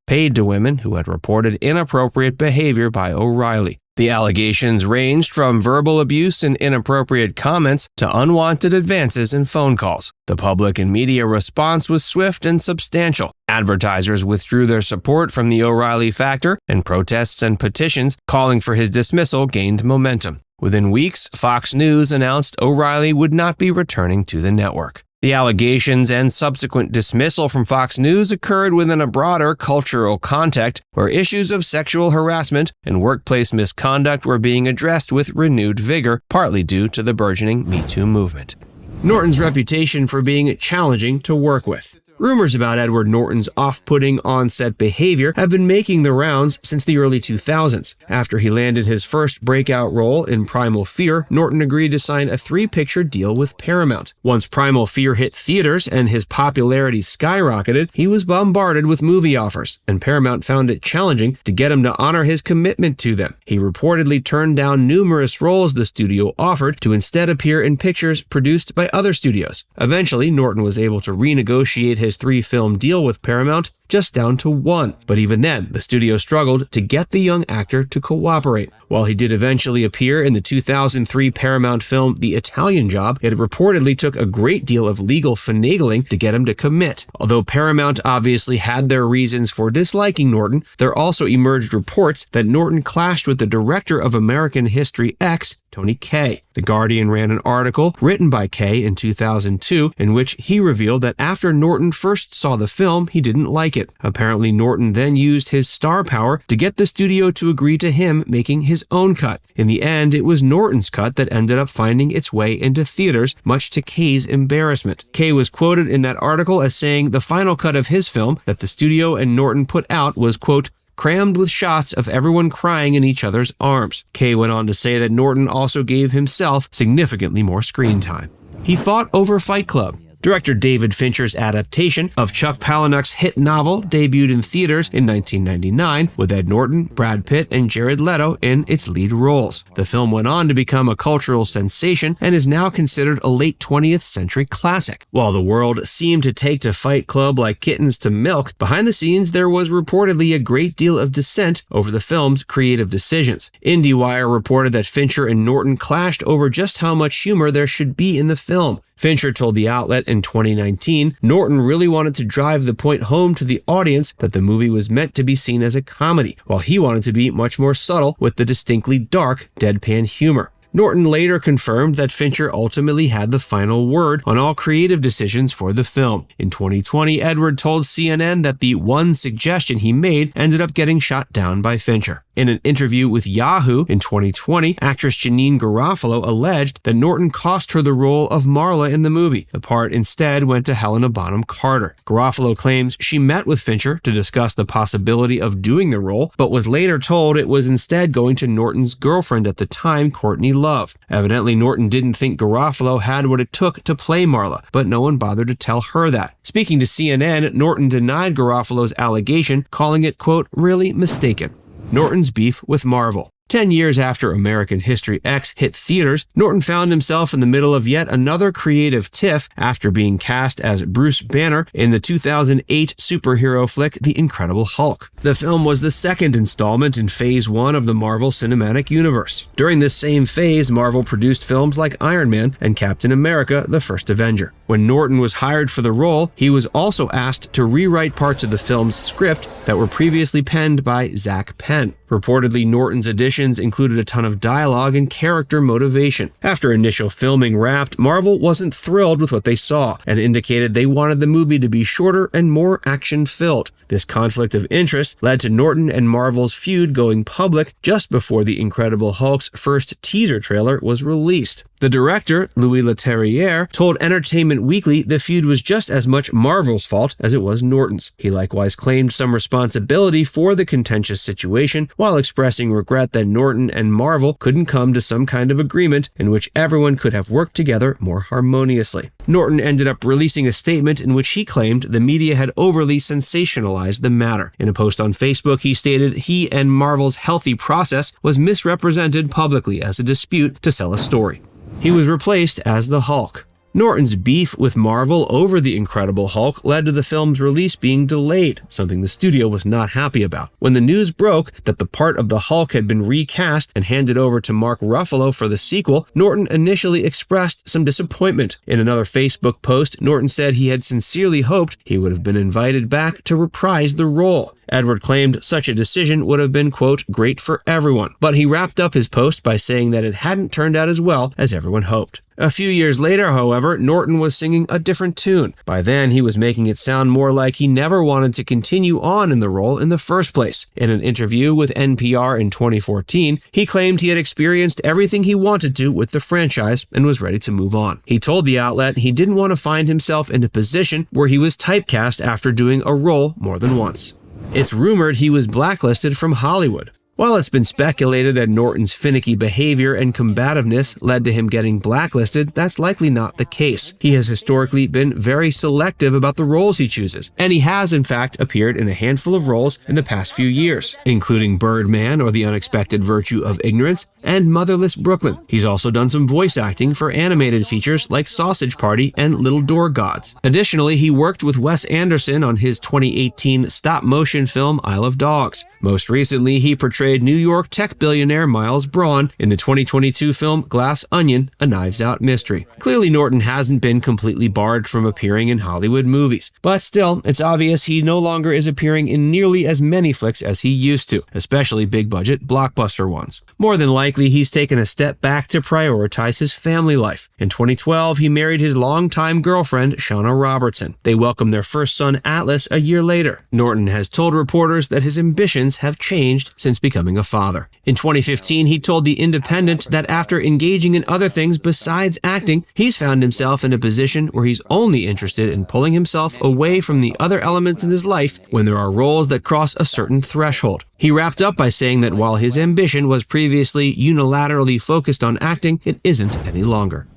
paid to women who had reported inappropriate behavior by O'Reilly. The allegations ranged from verbal abuse and inappropriate comments to unwanted advances in phone calls. The public and media response was swift and substantial. Advertisers withdrew their support from the O'Reilly Factor, and protests and petitions calling for his dismissal gained momentum. Within weeks, Fox News announced O'Reilly would not be returning to the network. The allegations and subsequent dismissal from Fox News occurred within a broader cultural context where issues of sexual harassment and workplace misconduct were being addressed with renewed vigor, partly due to the burgeoning Me Too movement. Norton's reputation for being challenging to work with. Rumors about Edward Norton's off-putting on-set behavior have been making the rounds since the early 2000s. After he landed his first breakout role in Primal Fear, Norton agreed to sign a 3-picture deal with Paramount. Once Primal Fear hit theaters and his popularity skyrocketed, he was bombarded with movie offers, and Paramount found it challenging to get him to honor his commitment to them. He reportedly turned down numerous roles the studio offered to instead appear in pictures produced by other studios. Eventually, Norton was able to renegotiate his 3-film deal with Paramount just down to 1. But even then, the studio struggled to get the young actor to cooperate. While he did eventually appear in the 2003 Paramount film The Italian Job, it reportedly took a great deal of legal finagling to get him to commit. Although Paramount obviously had their reasons for disliking Norton, there also emerged reports that Norton clashed with the director of American History X, Tony Kaye. The Guardian ran an article written by Kaye in 2002 in which he revealed that after Norton first saw the film, he didn't like it. Apparently, Norton then used his star power to get the studio to agree to him making his own cut. In the end, it was Norton's cut that ended up finding its way into theaters, much to Kaye's embarrassment. Kaye was quoted in that article as saying the final cut of his film that the studio and Norton put out was, quote, crammed with shots of everyone crying in each other's arms. Kaye went on to say that Norton also gave himself significantly more screen time. He fought over Fight Club. Director David Fincher's adaptation of Chuck Palahniuk's hit novel debuted in theaters in 1999 with Ed Norton, Brad Pitt, and Jared Leto in its lead roles. The film went on to become a cultural sensation and is now considered a late 20th century classic. While the world seemed to take to Fight Club like kittens to milk, behind the scenes there was reportedly a great deal of dissent over the film's creative decisions. IndieWire reported that Fincher and Norton clashed over just how much humor there should be in the film. Fincher told the outlet in 2019 Norton really wanted to drive the point home to the audience that the movie was meant to be seen as a comedy, while he wanted to be much more subtle with the distinctly dark, deadpan humor. Norton later confirmed that Fincher ultimately had the final word on all creative decisions for the film. In 2020, Edward told CNN that the one suggestion he made ended up getting shot down by Fincher. In an interview with Yahoo in 2020, actress Janeane Garofalo alleged that Norton cost her the role of Marla in the movie. The part instead went to Helena Bonham Carter. Garofalo claims she met with Fincher to discuss the possibility of doing the role, but was later told it was instead going to Norton's girlfriend at the time, Courtney Love. Evidently, Norton didn't think Garofalo had what it took to play Marla, but no one bothered to tell her that. Speaking to CNN, Norton denied Garofalo's allegation, calling it, quote, really mistaken. Norton's beef with Marvel. 10 years after American History X hit theaters, Norton found himself in the middle of yet another creative tiff after being cast as Bruce Banner in the 2008 superhero flick The Incredible Hulk. The film was the second installment in Phase 1 of the Marvel Cinematic Universe. During this same phase, Marvel produced films like Iron Man and Captain America: The First Avenger. When Norton was hired for the role, he was also asked to rewrite parts of the film's script that were previously penned by Zach Penn. Reportedly, Norton's additions included a ton of dialogue and character motivation. After initial filming wrapped, Marvel wasn't thrilled with what they saw and indicated they wanted the movie to be shorter and more action-filled. This conflict of interest led to Norton and Marvel's feud going public just before The Incredible Hulk's first teaser trailer was released. The director, Louis Leterrier, told Entertainment Weekly the feud was just as much Marvel's fault as it was Norton's. He likewise claimed some responsibility for the contentious situation, while expressing regret that Norton and Marvel couldn't come to some kind of agreement in which everyone could have worked together more harmoniously. Norton ended up releasing a statement in which he claimed the media had overly sensationalized the matter. In a post on Facebook, he stated he and Marvel's healthy process was misrepresented publicly as a dispute to sell a story. He was replaced as the Hulk. Norton's beef with Marvel over The Incredible Hulk led to the film's release being delayed, something the studio was not happy about. When the news broke that the part of the Hulk had been recast and handed over to Mark Ruffalo for the sequel, Norton initially expressed some disappointment. In another Facebook post, Norton said he had sincerely hoped he would have been invited back to reprise the role. Edward claimed such a decision would have been, quote, great for everyone, but he wrapped up his post by saying that it hadn't turned out as well as everyone hoped. A few years later, however, Norton was singing a different tune. By then, he was making it sound more like he never wanted to continue on in the role in the first place. In an interview with NPR in 2014, he claimed he had experienced everything he wanted to with the franchise and was ready to move on. He told the outlet he didn't want to find himself in a position where he was typecast after doing a role more than once. It's rumored he was blacklisted from Hollywood. While it's been speculated that Norton's finicky behavior and combativeness led to him getting blacklisted, that's likely not the case. He has historically been very selective about the roles he chooses, and he has in fact appeared in a handful of roles in the past few years, including Birdman or The Unexpected Virtue of Ignorance and Motherless Brooklyn. He's also done some voice acting for animated features like Sausage Party and Little Door Gods. Additionally, he worked with Wes Anderson on his 2018 stop-motion film Isle of Dogs. Most recently, he portrayed New York tech billionaire Miles Braun in the 2022 film Glass Onion, a Knives Out mystery. Clearly, Norton hasn't been completely barred from appearing in Hollywood movies, but still, it's obvious he no longer is appearing in nearly as many flicks as he used to, especially big-budget blockbuster ones. More than likely, he's taken a step back to prioritize his family life. In 2012, he married his longtime girlfriend, Shauna Robertson. They welcomed their first son, Atlas, a year later. Norton has told reporters that his ambitions have changed since becoming a father. In 2015, he told The Independent that after engaging in other things besides acting, he's found himself in a position where he's only interested in pulling himself away from the other elements in his life when there are roles that cross a certain threshold. He wrapped up by saying that while his ambition was previously unilaterally focused on acting, it isn't any longer.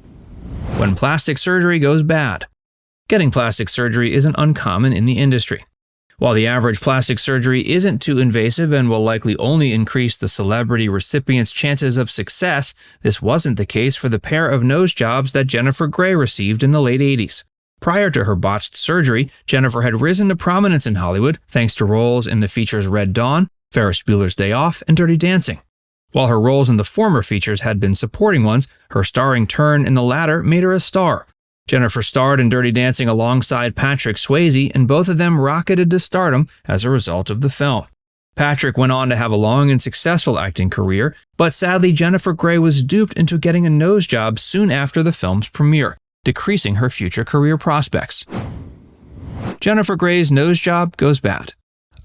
When plastic surgery goes bad. Getting plastic surgery isn't uncommon in the industry. While the average plastic surgery isn't too invasive and will likely only increase the celebrity recipient's chances of success, this wasn't the case for the pair of nose jobs that Jennifer Grey received in the late 80s. Prior to her botched surgery, Jennifer had risen to prominence in Hollywood thanks to roles in the features Red Dawn, Ferris Bueller's Day Off, and Dirty Dancing. While her roles in the former features had been supporting ones, her starring turn in the latter made her a star. Jennifer starred in Dirty Dancing alongside Patrick Swayze, and both of them rocketed to stardom as a result of the film. Patrick went on to have a long and successful acting career, but sadly Jennifer Grey was duped into getting a nose job soon after the film's premiere, decreasing her future career prospects. Jennifer Grey's nose job goes bad.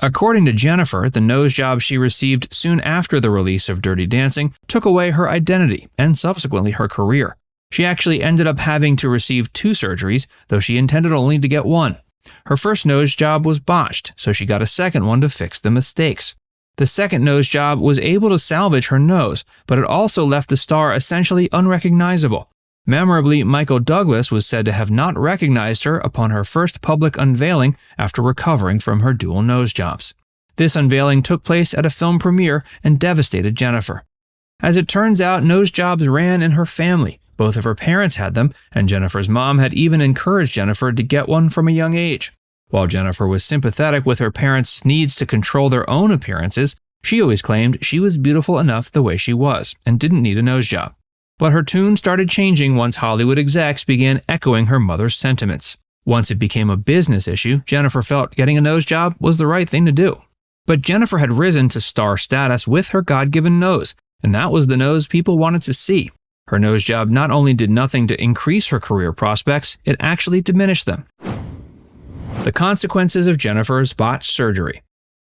According to Jennifer, the nose job she received soon after the release of Dirty Dancing took away her identity and subsequently her career. She actually ended up having to receive 2 surgeries, though she intended only to get 1. Her first nose job was botched, so she got a second one to fix the mistakes. The second nose job was able to salvage her nose, but it also left the star essentially unrecognizable. Memorably, Michael Douglas was said to have not recognized her upon her first public unveiling after recovering from her dual nose jobs. This unveiling took place at a film premiere and devastated Jennifer. As it turns out, nose jobs ran in her family. Both of her parents had them, and Jennifer's mom had even encouraged Jennifer to get one from a young age. While Jennifer was sympathetic with her parents' needs to control their own appearances, she always claimed she was beautiful enough the way she was and didn't need a nose job. But her tune started changing once Hollywood execs began echoing her mother's sentiments. Once it became a business issue, Jennifer felt getting a nose job was the right thing to do. But Jennifer had risen to star status with her God-given nose, and that was the nose people wanted to see. Her nose job not only did nothing to increase her career prospects, it actually diminished them. The consequences of Jennifer's botched surgery.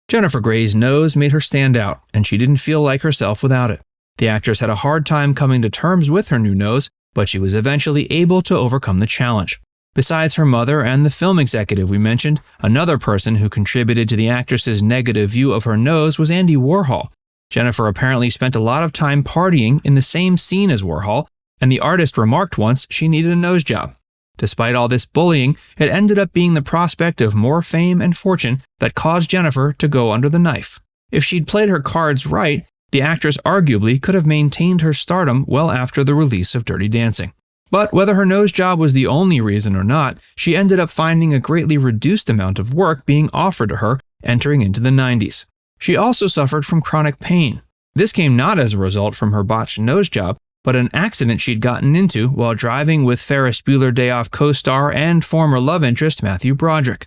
Jennifer Grey's nose made her stand out, and she didn't feel like herself without it. The actress had a hard time coming to terms with her new nose, but she was eventually able to overcome the challenge. Besides her mother and the film executive we mentioned, another person who contributed to the actress's negative view of her nose was Andy Warhol. Jennifer apparently spent a lot of time partying in the same scene as Warhol, and the artist remarked once she needed a nose job. Despite all this bullying, it ended up being the prospect of more fame and fortune that caused Jennifer to go under the knife. If she'd played her cards right, the actress arguably could have maintained her stardom well after the release of Dirty Dancing. But whether her nose job was the only reason or not, she ended up finding a greatly reduced amount of work being offered to her entering into the 90s. She also suffered from chronic pain. This came not as a result from her botched nose job, but an accident she'd gotten into while driving with Ferris Bueller Day Off co-star and former love interest Matthew Broderick.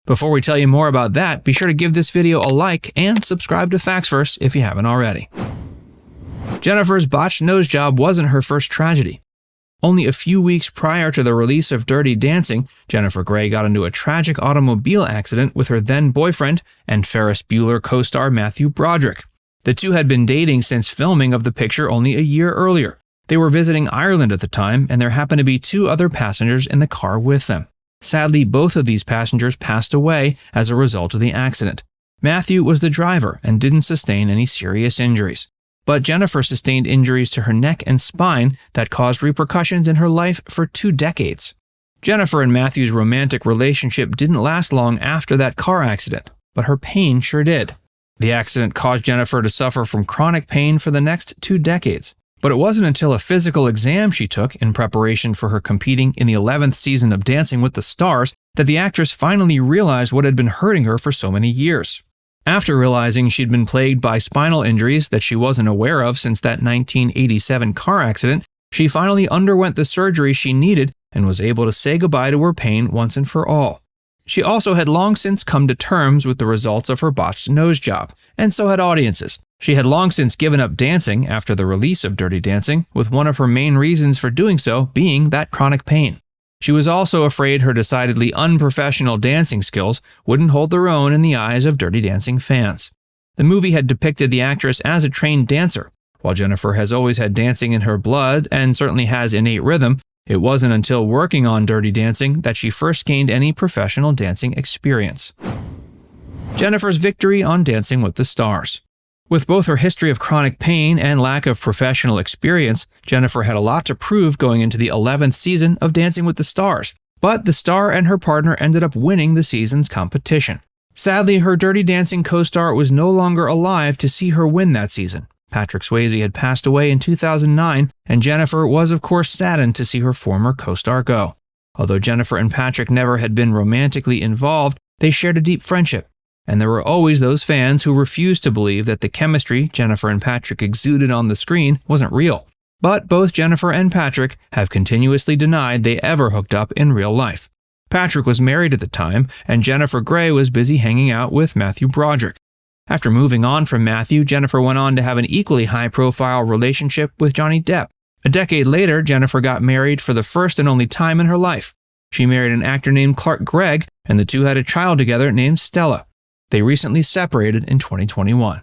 Before we tell you more about that, be sure to give this video a like and subscribe to FactsVerse if you haven't already. Jennifer's botched nose job wasn't her first tragedy. Only a few weeks prior to the release of Dirty Dancing, Jennifer Grey got into a tragic automobile accident with her then-boyfriend and Ferris Bueller co-star Matthew Broderick. The two had been dating since filming of the picture only a year earlier. They were visiting Ireland at the time, and there happened to be 2 other passengers in the car with them. Sadly, both of these passengers passed away as a result of the accident. Matthew was the driver and didn't sustain any serious injuries. But Jennifer sustained injuries to her neck and spine that caused repercussions in her life for 2 decades. Jennifer and Matthew's romantic relationship didn't last long after that car accident, but her pain sure did. The accident caused Jennifer to suffer from chronic pain for the next 2 decades. But it wasn't until a physical exam she took in preparation for her competing in the 11th season of Dancing with the Stars that the actress finally realized what had been hurting her for so many years. After realizing she'd been plagued by spinal injuries that she wasn't aware of since that 1987 car accident, she finally underwent the surgery she needed and was able to say goodbye to her pain once and for all. She also had long since come to terms with the results of her botched nose job, and so had audiences. She had long since given up dancing after the release of Dirty Dancing, with one of her main reasons for doing so being that chronic pain. She was also afraid her decidedly unprofessional dancing skills wouldn't hold their own in the eyes of Dirty Dancing fans. The movie had depicted the actress as a trained dancer. While Jennifer has always had dancing in her blood and certainly has innate rhythm, it wasn't until working on Dirty Dancing that she first gained any professional dancing experience. Jennifer's victory on Dancing with the Stars. With both her history of chronic pain and lack of professional experience, Jennifer had a lot to prove going into the 11th season of Dancing with the Stars, but the star and her partner ended up winning the season's competition. Sadly, her Dirty Dancing co-star was no longer alive to see her win that season. Patrick Swayze had passed away in 2009, and Jennifer was of course saddened to see her former co-star go. Although Jennifer and Patrick never had been romantically involved, they shared a deep friendship. And there were always those fans who refused to believe that the chemistry Jennifer and Patrick exuded on the screen wasn't real. But both Jennifer and Patrick have continuously denied they ever hooked up in real life. Patrick was married at the time, and Jennifer Grey was busy hanging out with Matthew Broderick. After moving on from Matthew, Jennifer went on to have an equally high-profile relationship with Johnny Depp. A decade later, Jennifer got married for the first and only time in her life. She married an actor named Clark Gregg, and the two had a child together named Stella. They recently separated in 2021.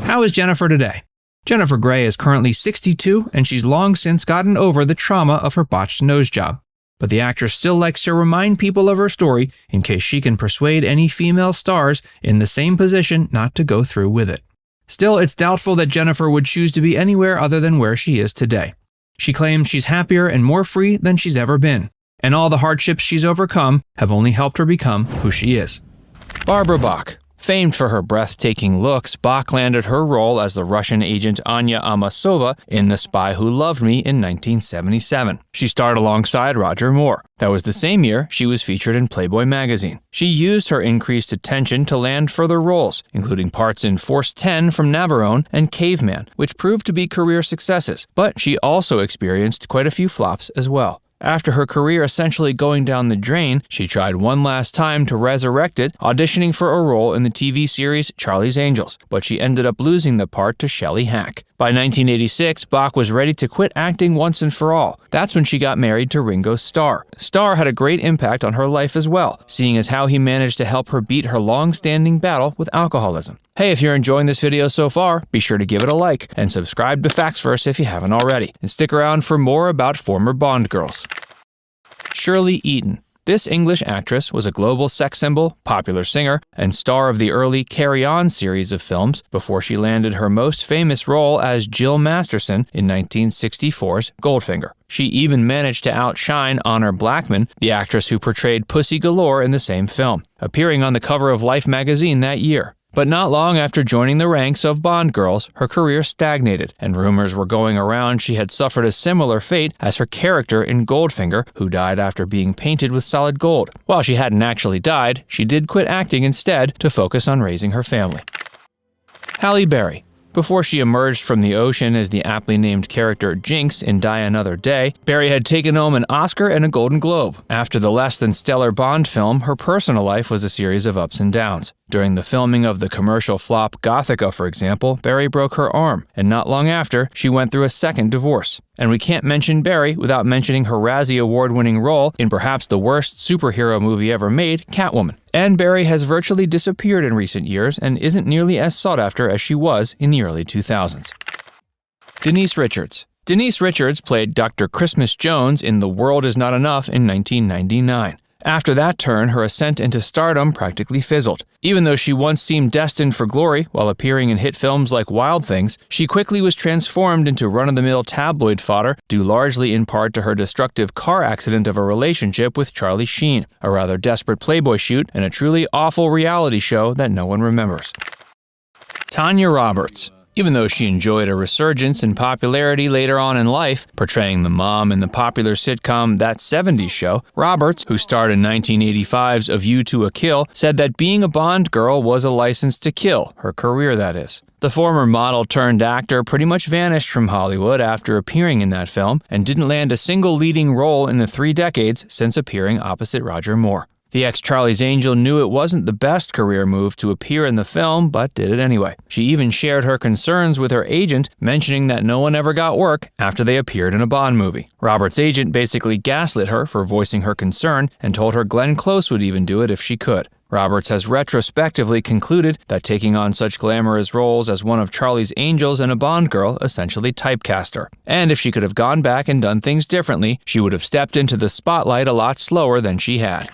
How is Jennifer today? Jennifer Grey is currently 62, and she's long since gotten over the trauma of her botched nose job. But the actress still likes to remind people of her story in case she can persuade any female stars in the same position not to go through with it. Still, it's doubtful that Jennifer would choose to be anywhere other than where she is today. She claims she's happier and more free than she's ever been, and all the hardships she's overcome have only helped her become who she is. Barbara Bach. Famed for her breathtaking looks, Bach landed her role as the Russian agent Anya Amasova in The Spy Who Loved Me in 1977. She starred alongside Roger Moore. That was the same year she was featured in Playboy magazine. She used her increased attention to land further roles, including parts in Force 10 from Navarone and Caveman, which proved to be career successes, but she also experienced quite a few flops as well. After her career essentially going down the drain, she tried one last time to resurrect it, auditioning for a role in the TV series Charlie's Angels, but she ended up losing the part to Shelley Hack. By 1986, Bach was ready to quit acting once and for all. That's when she got married to Ringo Starr. Starr had a great impact on her life as well, seeing as how he managed to help her beat her long-standing battle with alcoholism. Hey, if you're enjoying this video so far, be sure to give it a like and subscribe to Factsverse if you haven't already, and stick around for more about former Bond girls. Shirley Eaton. This English actress was a global sex symbol, popular singer, and star of the early Carry On series of films before she landed her most famous role as Jill Masterson in 1964's Goldfinger. She even managed to outshine Honor Blackman, the actress who portrayed Pussy Galore in the same film, appearing on the cover of Life magazine that year. But not long after joining the ranks of Bond girls, her career stagnated, and rumors were going around she had suffered a similar fate as her character in Goldfinger, who died after being painted with solid gold. While she hadn't actually died, she did quit acting instead to focus on raising her family. Halle Berry. Before she emerged from the ocean as the aptly named character Jinx in Die Another Day, Berry had taken home an Oscar and a Golden Globe. After the less-than-stellar Bond film, her personal life was a series of ups and downs. During the filming of the commercial flop Gothica, for example, Berry broke her arm, and not long after, she went through a second divorce. And we can't mention Berry without mentioning her Razzie Award-winning role in perhaps the worst superhero movie ever made, Catwoman. And Berry has virtually disappeared in recent years and isn't nearly as sought after as she was in the early 2000s. Denise Richards. Denise Richards played Dr. Christmas Jones in The World Is Not Enough in 1999. After that turn, her ascent into stardom practically fizzled. Even though she once seemed destined for glory while appearing in hit films like Wild Things, she quickly was transformed into run-of-the-mill tabloid fodder due largely in part to her destructive car accident of a relationship with Charlie Sheen, a rather desperate Playboy shoot, and a truly awful reality show that no one remembers. Tanya Roberts. Even though she enjoyed a resurgence in popularity later on in life, portraying the mom in the popular sitcom That 70s Show, Roberts, who starred in 1985's A View to a Kill, said that being a Bond girl was a license to kill, her career that is. The former model-turned-actor pretty much vanished from Hollywood after appearing in that film and didn't land a single leading role in the 3 decades since appearing opposite Roger Moore. The ex-Charlie's Angel knew it wasn't the best career move to appear in the film, but did it anyway. She even shared her concerns with her agent, mentioning that no one ever got work after they appeared in a Bond movie. Roberts' agent basically gaslit her for voicing her concern and told her Glenn Close would even do it if she could. Roberts has retrospectively concluded that taking on such glamorous roles as one of Charlie's Angels and a Bond girl essentially typecast her. And if she could have gone back and done things differently, she would have stepped into the spotlight a lot slower than she had.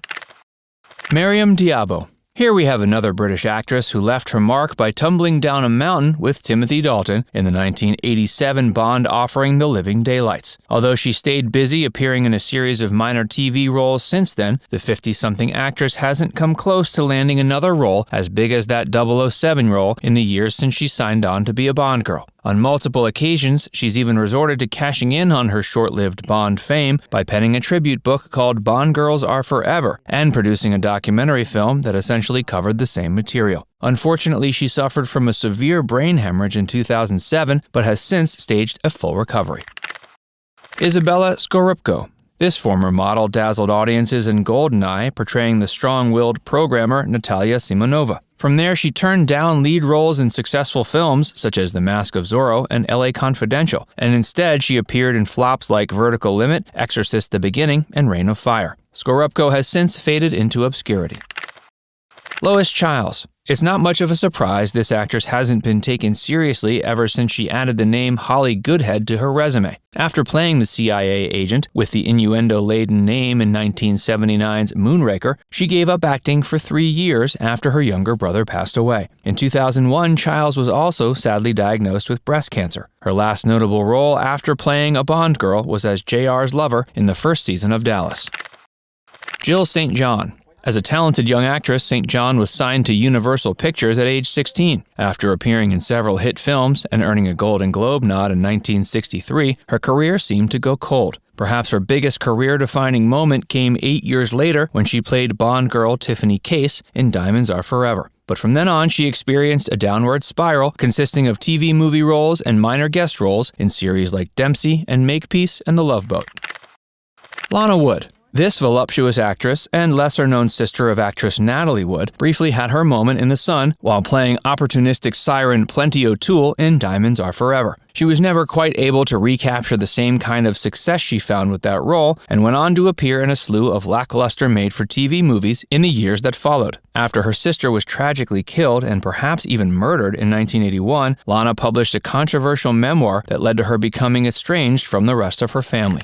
Miriam Diabo. Here we have another British actress who left her mark by tumbling down a mountain with Timothy Dalton in the 1987 Bond offering The Living Daylights. Although she stayed busy appearing in a series of minor TV roles since then, the 50-something actress hasn't come close to landing another role as big as that 007 role in the years since she signed on to be a Bond girl. On multiple occasions, she's even resorted to cashing in on her short-lived Bond fame by penning a tribute book called Bond Girls Are Forever and producing a documentary film that essentially covered the same material. Unfortunately, she suffered from a severe brain hemorrhage in 2007, but has since staged a full recovery. Isabella Scorupco. This former model dazzled audiences in GoldenEye, portraying the strong-willed programmer Natalia Simonova. From there, she turned down lead roles in successful films such as The Mask of Zorro and LA Confidential, and instead she appeared in flops like Vertical Limit, Exorcist: The Beginning, and Reign of Fire. Scorupco has since faded into obscurity. Lois Chiles. It's not much of a surprise this actress hasn't been taken seriously ever since she added the name Holly Goodhead to her resume. After playing the CIA agent with the innuendo-laden name in 1979's Moonraker, she gave up acting for 3 years after her younger brother passed away. In 2001, Chiles was also sadly diagnosed with breast cancer. Her last notable role after playing a Bond girl was as JR's lover in the first season of Dallas. Jill St. John. As a talented young actress, St. John was signed to Universal Pictures at age 16. After appearing in several hit films and earning a Golden Globe nod in 1963, her career seemed to go cold. Perhaps her biggest career-defining moment came 8 years later when she played Bond girl Tiffany Case in Diamonds Are Forever. But from then on, she experienced a downward spiral consisting of TV movie roles and minor guest roles in series like Dempsey and Makepeace and The Love Boat. Lana Wood. This voluptuous actress and lesser-known sister of actress Natalie Wood briefly had her moment in the sun while playing opportunistic siren Plenty O'Toole in Diamonds Are Forever. She was never quite able to recapture the same kind of success she found with that role and went on to appear in a slew of lackluster made-for-TV movies in the years that followed. After her sister was tragically killed and perhaps even murdered in 1981, Lana published a controversial memoir that led to her becoming estranged from the rest of her family.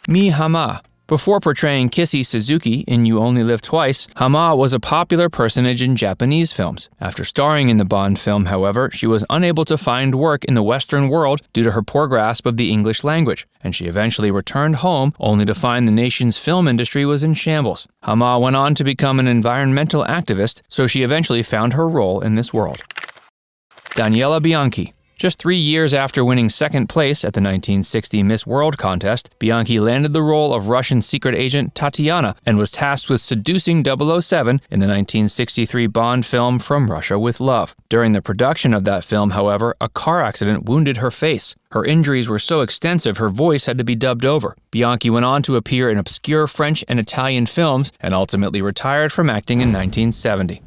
Mie Hama. Before portraying Kissy Suzuki in You Only Live Twice, Hama was a popular personage in Japanese films. After starring in the Bond film, however, she was unable to find work in the Western world due to her poor grasp of the English language, and she eventually returned home only to find the nation's film industry was in shambles. Hama went on to become an environmental activist, so she eventually found her role in this world. Daniela Bianchi. Just 3 years after winning second place at the 1960 Miss World contest, Bianchi landed the role of Russian secret agent Tatiana and was tasked with seducing 007 in the 1963 Bond film From Russia with Love. During the production of that film, however, a car accident wounded her face. Her injuries were so extensive her voice had to be dubbed over. Bianchi went on to appear in obscure French and Italian films and ultimately retired from acting in 1970.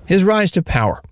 His rise to power.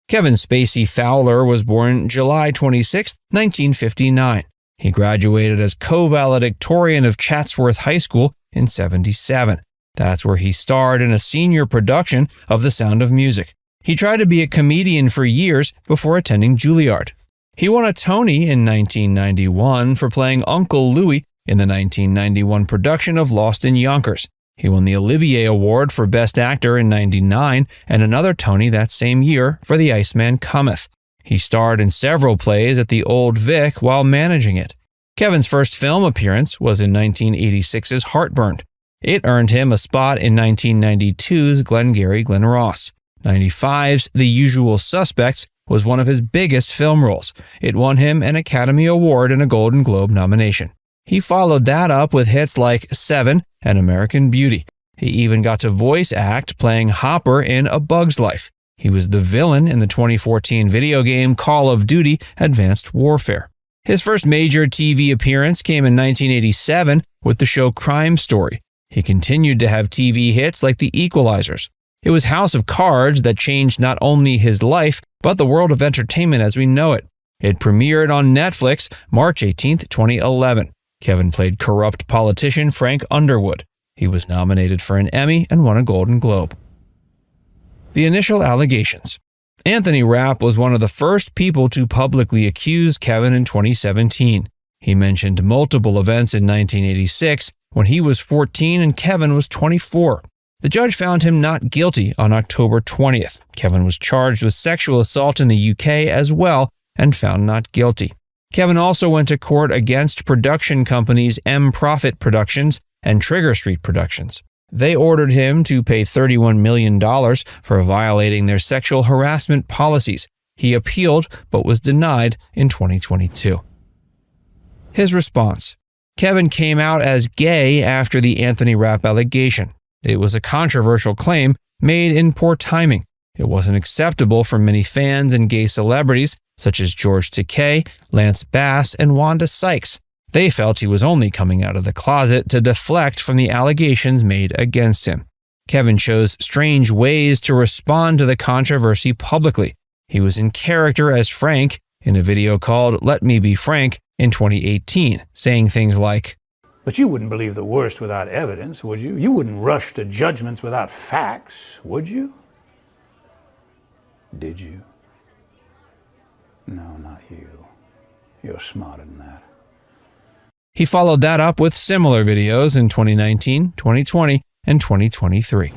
Kevin Spacey Fowler was born July 26, 1959. He graduated as co-valedictorian of Chatsworth High School in '77. That's where he starred in a senior production of The Sound of Music. He tried to be a comedian for years before attending Juilliard. He won a Tony in 1991 for playing Uncle Louie in the 1991 production of Lost in Yonkers. He won the Olivier Award for Best Actor in '99 and another Tony that same year for The Iceman Cometh. He starred in several plays at the Old Vic while managing it. Kevin's first film appearance was in 1986's Heartburned. It earned him a spot in 1992's Glengarry Glen Ross. 95's The Usual Suspects was one of his biggest film roles. It won him an Academy Award and a Golden Globe nomination. He followed that up with hits like Seven and American Beauty. He even got to voice act playing Hopper in A Bug's Life. He was the villain in the 2014 video game Call of Duty: Advanced Warfare. His first major TV appearance came in 1987 with the show Crime Story. He continued to have TV hits like The Equalizers. It was House of Cards that changed not only his life, but the world of entertainment as we know it. It premiered on Netflix March 18, 2011. Kevin played corrupt politician Frank Underwood. He was nominated for an Emmy and won a Golden Globe. The initial allegations. Anthony Rapp was one of the first people to publicly accuse Kevin in 2017. He mentioned multiple events in 1986 when he was 14 and Kevin was 24. The judge found him not guilty on October 20th. Kevin was charged with sexual assault in the UK as well and found not guilty. Kevin also went to court against production companies M Profit Productions and Trigger Street Productions. They ordered him to pay $31 million for violating their sexual harassment policies. He appealed but was denied in 2022. His response. Kevin came out as gay after the Anthony Rapp allegation. It was a controversial claim made in poor timing. It wasn't acceptable for many fans and gay celebrities such as George Takei, Lance Bass, and Wanda Sykes. They felt he was only coming out of the closet to deflect from the allegations made against him. Kevin chose strange ways to respond to the controversy publicly. He was in character as Frank in a video called Let Me Be Frank in 2018, saying things like, "But you wouldn't believe the worst without evidence, would you? You wouldn't rush to judgments without facts, would you? Did you? No, not you. You're smarter than that." He followed that up with similar videos in 2019, 2020, and 2023.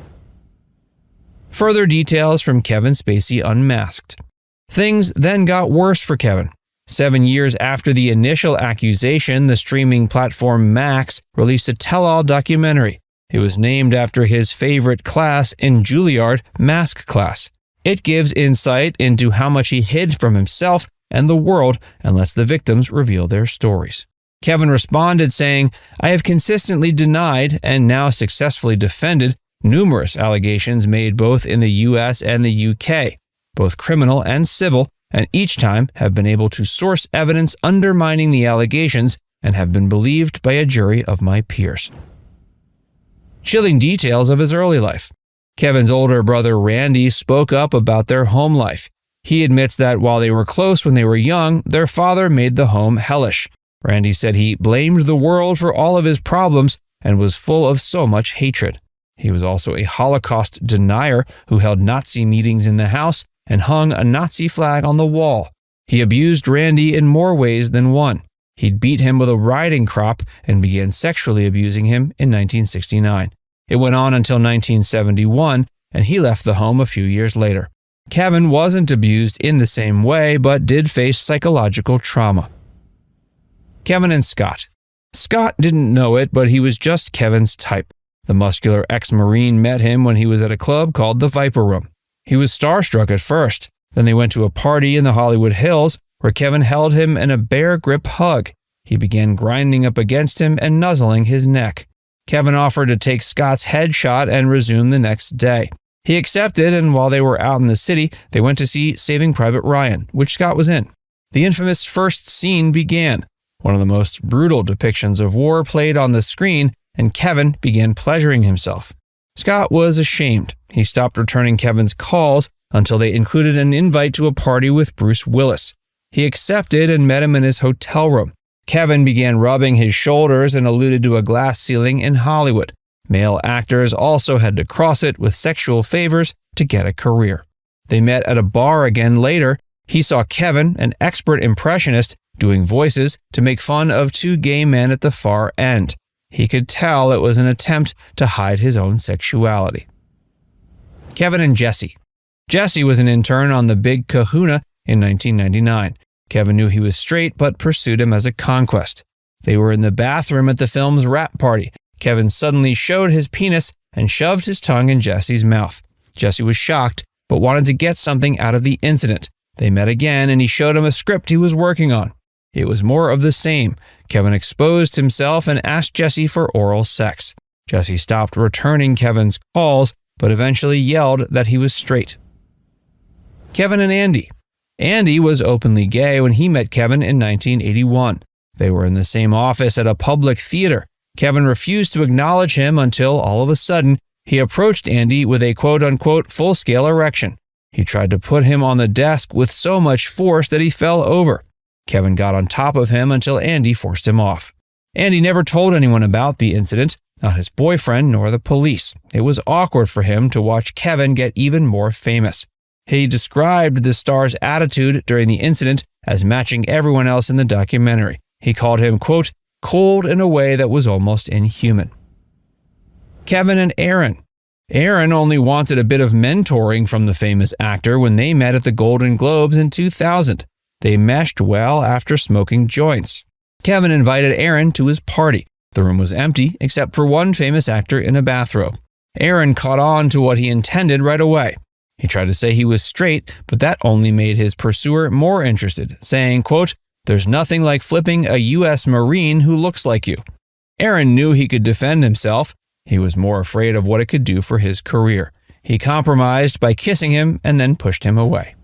Further details from Kevin Spacey Unmasked. Things then got worse for Kevin. 7 years after the initial accusation, the streaming platform Max released a tell-all documentary. It was named after his favorite class in Juilliard, Mask Class. It gives insight into how much he hid from himself and the world and lets the victims reveal their stories. Kevin responded saying, "I have consistently denied and now successfully defended numerous allegations made both in the US and the UK, both criminal and civil, and each time have been able to source evidence undermining the allegations and have been believed by a jury of my peers." Chilling details of his early life. Kevin's older brother Randy spoke up about their home life. He admits that while they were close when they were young, their father made the home hellish. Randy said he blamed the world for all of his problems and was full of so much hatred. He was also a Holocaust denier who held Nazi meetings in the house and hung a Nazi flag on the wall. He abused Randy in more ways than one. He'd beat him with a riding crop and began sexually abusing him in 1969. It went on until 1971, and he left the home a few years later. Kevin wasn't abused in the same way, but did face psychological trauma. Kevin and Scott. Scott didn't know it, but he was just Kevin's type. The muscular ex-Marine met him when he was at a club called the Viper Room. He was starstruck at first. Then they went to a party in the Hollywood Hills where Kevin held him in a bear grip hug. He began grinding up against him and nuzzling his neck. Kevin offered to take Scott's headshot and resume the next day. He accepted, and while they were out in the city, they went to see Saving Private Ryan, which Scott was in. The infamous first scene began. One of the most brutal depictions of war played on the screen, and Kevin began pleasuring himself. Scott was ashamed. He stopped returning Kevin's calls until they included an invite to a party with Bruce Willis. He accepted and met him in his hotel room. Kevin began rubbing his shoulders and alluded to a glass ceiling in Hollywood. Male actors also had to cross it with sexual favors to get a career. They met at a bar again later. He saw Kevin, an expert impressionist, doing voices to make fun of two gay men at the far end. He could tell it was an attempt to hide his own sexuality. Kevin and Jesse. Jesse was an intern on The Big Kahuna in 1999. Kevin knew he was straight but pursued him as a conquest. They were in the bathroom at the film's wrap party. Kevin suddenly showed his penis and shoved his tongue in Jesse's mouth. Jesse was shocked, but wanted to get something out of the incident. They met again and he showed him a script he was working on. It was more of the same. Kevin exposed himself and asked Jesse for oral sex. Jesse stopped returning Kevin's calls, but eventually yelled that he was straight. Kevin and Andy. Andy was openly gay when he met Kevin in 1981. They were in the same office at a public theater. Kevin refused to acknowledge him until all of a sudden, he approached Andy with a quote-unquote full-scale erection. He tried to put him on the desk with so much force that he fell over. Kevin got on top of him until Andy forced him off. Andy never told anyone about the incident, not his boyfriend nor the police. It was awkward for him to watch Kevin get even more famous. He described the star's attitude during the incident as matching everyone else in the documentary. He called him, quote, cold in a way that was almost inhuman. Kevin and Aaron. Aaron only wanted a bit of mentoring from the famous actor when they met at the Golden Globes in 2000. They meshed well after smoking joints. Kevin invited Aaron to his party. The room was empty except for one famous actor in a bathrobe. Aaron caught on to what he intended right away. He tried to say he was straight, but that only made his pursuer more interested, saying, quote, there's nothing like flipping a U.S. Marine who looks like you. Aaron knew he could defend himself. He was more afraid of what it could do for his career. He compromised by kissing him and then pushed him away.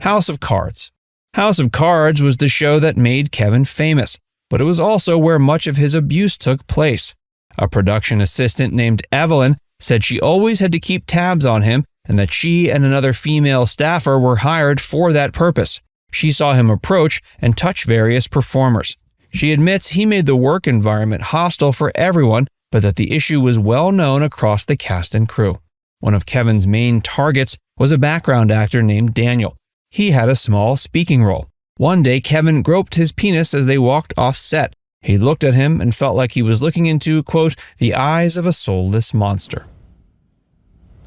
House of Cards. House of Cards was the show that made Kevin famous, but it was also where much of his abuse took place. A production assistant named Evelyn said she always had to keep tabs on him and that she and another female staffer were hired for that purpose. She saw him approach and touch various performers. She admits he made the work environment hostile for everyone, but that the issue was well known across the cast and crew. One of Kevin's main targets was a background actor named Daniel. He had a small speaking role. One day, Kevin groped his penis as they walked off set. He looked at him and felt like he was looking into, quote, the eyes of a soulless monster.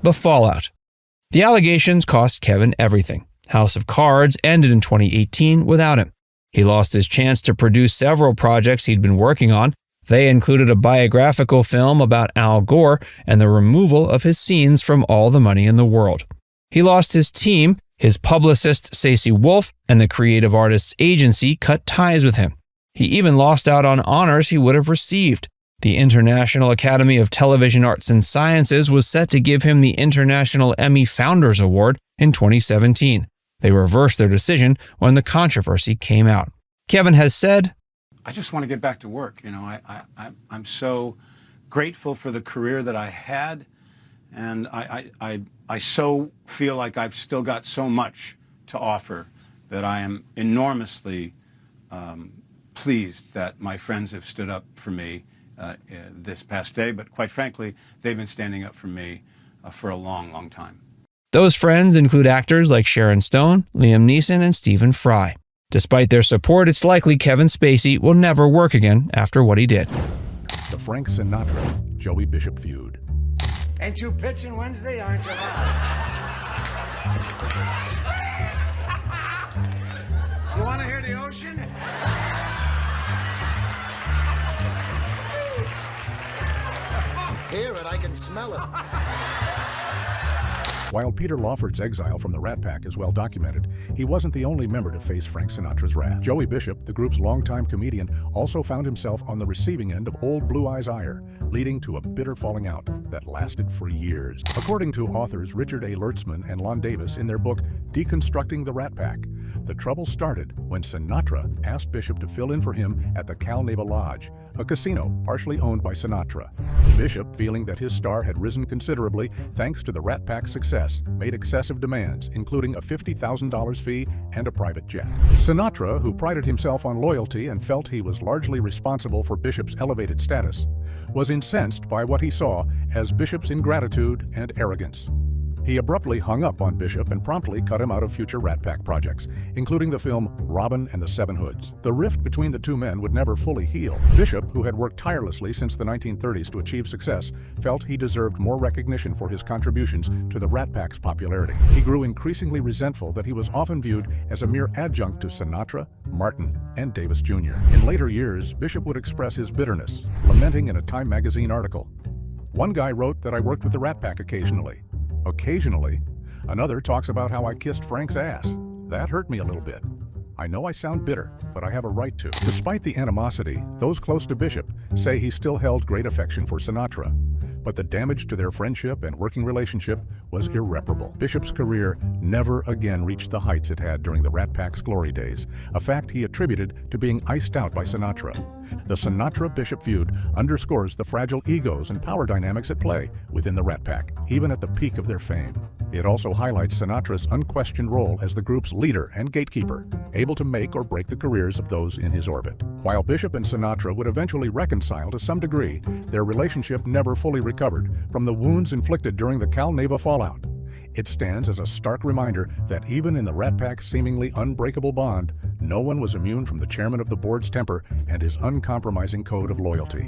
The fallout. The allegations cost Kevin everything. House of Cards ended in 2018 without him. He lost his chance to produce several projects he'd been working on. They included a biographical film about Al Gore and the removal of his scenes from All the Money in the World. He lost his team. His publicist, Stacey Wolf, and the creative artists agency cut ties with him. He even lost out on honors he would have received. The International Academy of Television Arts and Sciences was set to give him the International Emmy Founders Award in 2017. They reversed their decision when the controversy came out. Kevin has said, I just want to get back to work. I'm so grateful for the career that I had, and I so feel like I've still got so much to offer that I am enormously pleased that my friends have stood up for me this past day. But quite frankly, they've been standing up for me for a long, long time. Those friends include actors like Sharon Stone, Liam Neeson, and Stephen Fry. Despite their support, it's likely Kevin Spacey will never work again after what he did. The Frank Sinatra, Joey Bishop feud. Ain't you pitching Wednesday, aren't you? You want to hear the ocean? Hear it, I can smell it. While Peter Lawford's exile from the Rat Pack is well documented, he wasn't the only member to face Frank Sinatra's wrath. Joey Bishop, the group's longtime comedian, also found himself on the receiving end of Old Blue Eyes ire, leading to a bitter falling out that lasted for years. According to authors Richard A. Lertzman and Lon Davis in their book Deconstructing the Rat Pack, the trouble started when Sinatra asked Bishop to fill in for him at the Cal Neva Lodge, a casino partially owned by Sinatra. Bishop, feeling that his star had risen considerably thanks to the Rat Pack's success, made excessive demands, including a $50,000 fee and a private jet. Sinatra, who prided himself on loyalty and felt he was largely responsible for Bishop's elevated status, was incensed by what he saw as Bishop's ingratitude and arrogance. He abruptly hung up on Bishop and promptly cut him out of future Rat Pack projects, including the film Robin and the Seven Hoods. The rift between the two men would never fully heal. Bishop, who had worked tirelessly since the 1930s to achieve success, felt he deserved more recognition for his contributions to the Rat Pack's popularity. He grew increasingly resentful that he was often viewed as a mere adjunct to Sinatra, Martin, and Davis Jr. In later years, Bishop would express his bitterness, lamenting in a Time magazine article, "One guy wrote that I worked with the Rat Pack occasionally. Occasionally. Another talks about how I kissed Frank's ass. That hurt me a little bit. I know I sound bitter, but I have a right to." Despite the animosity, those close to Bishop say he still held great affection for Sinatra. But the damage to their friendship and working relationship was irreparable. Bishop's career never again reached the heights it had during the Rat Pack's glory days, a fact he attributed to being iced out by Sinatra. The Sinatra-Bishop feud underscores the fragile egos and power dynamics at play within the Rat Pack, even at the peak of their fame. It also highlights Sinatra's unquestioned role as the group's leader and gatekeeper, able to make or break the careers of those in his orbit. While Bishop and Sinatra would eventually reconcile to some degree, their relationship never fully recovered from the wounds inflicted during the Cal Neva fallout. It stands as a stark reminder that even in the Rat Pack's seemingly unbreakable bond, no one was immune from the chairman of the board's temper and his uncompromising code of loyalty.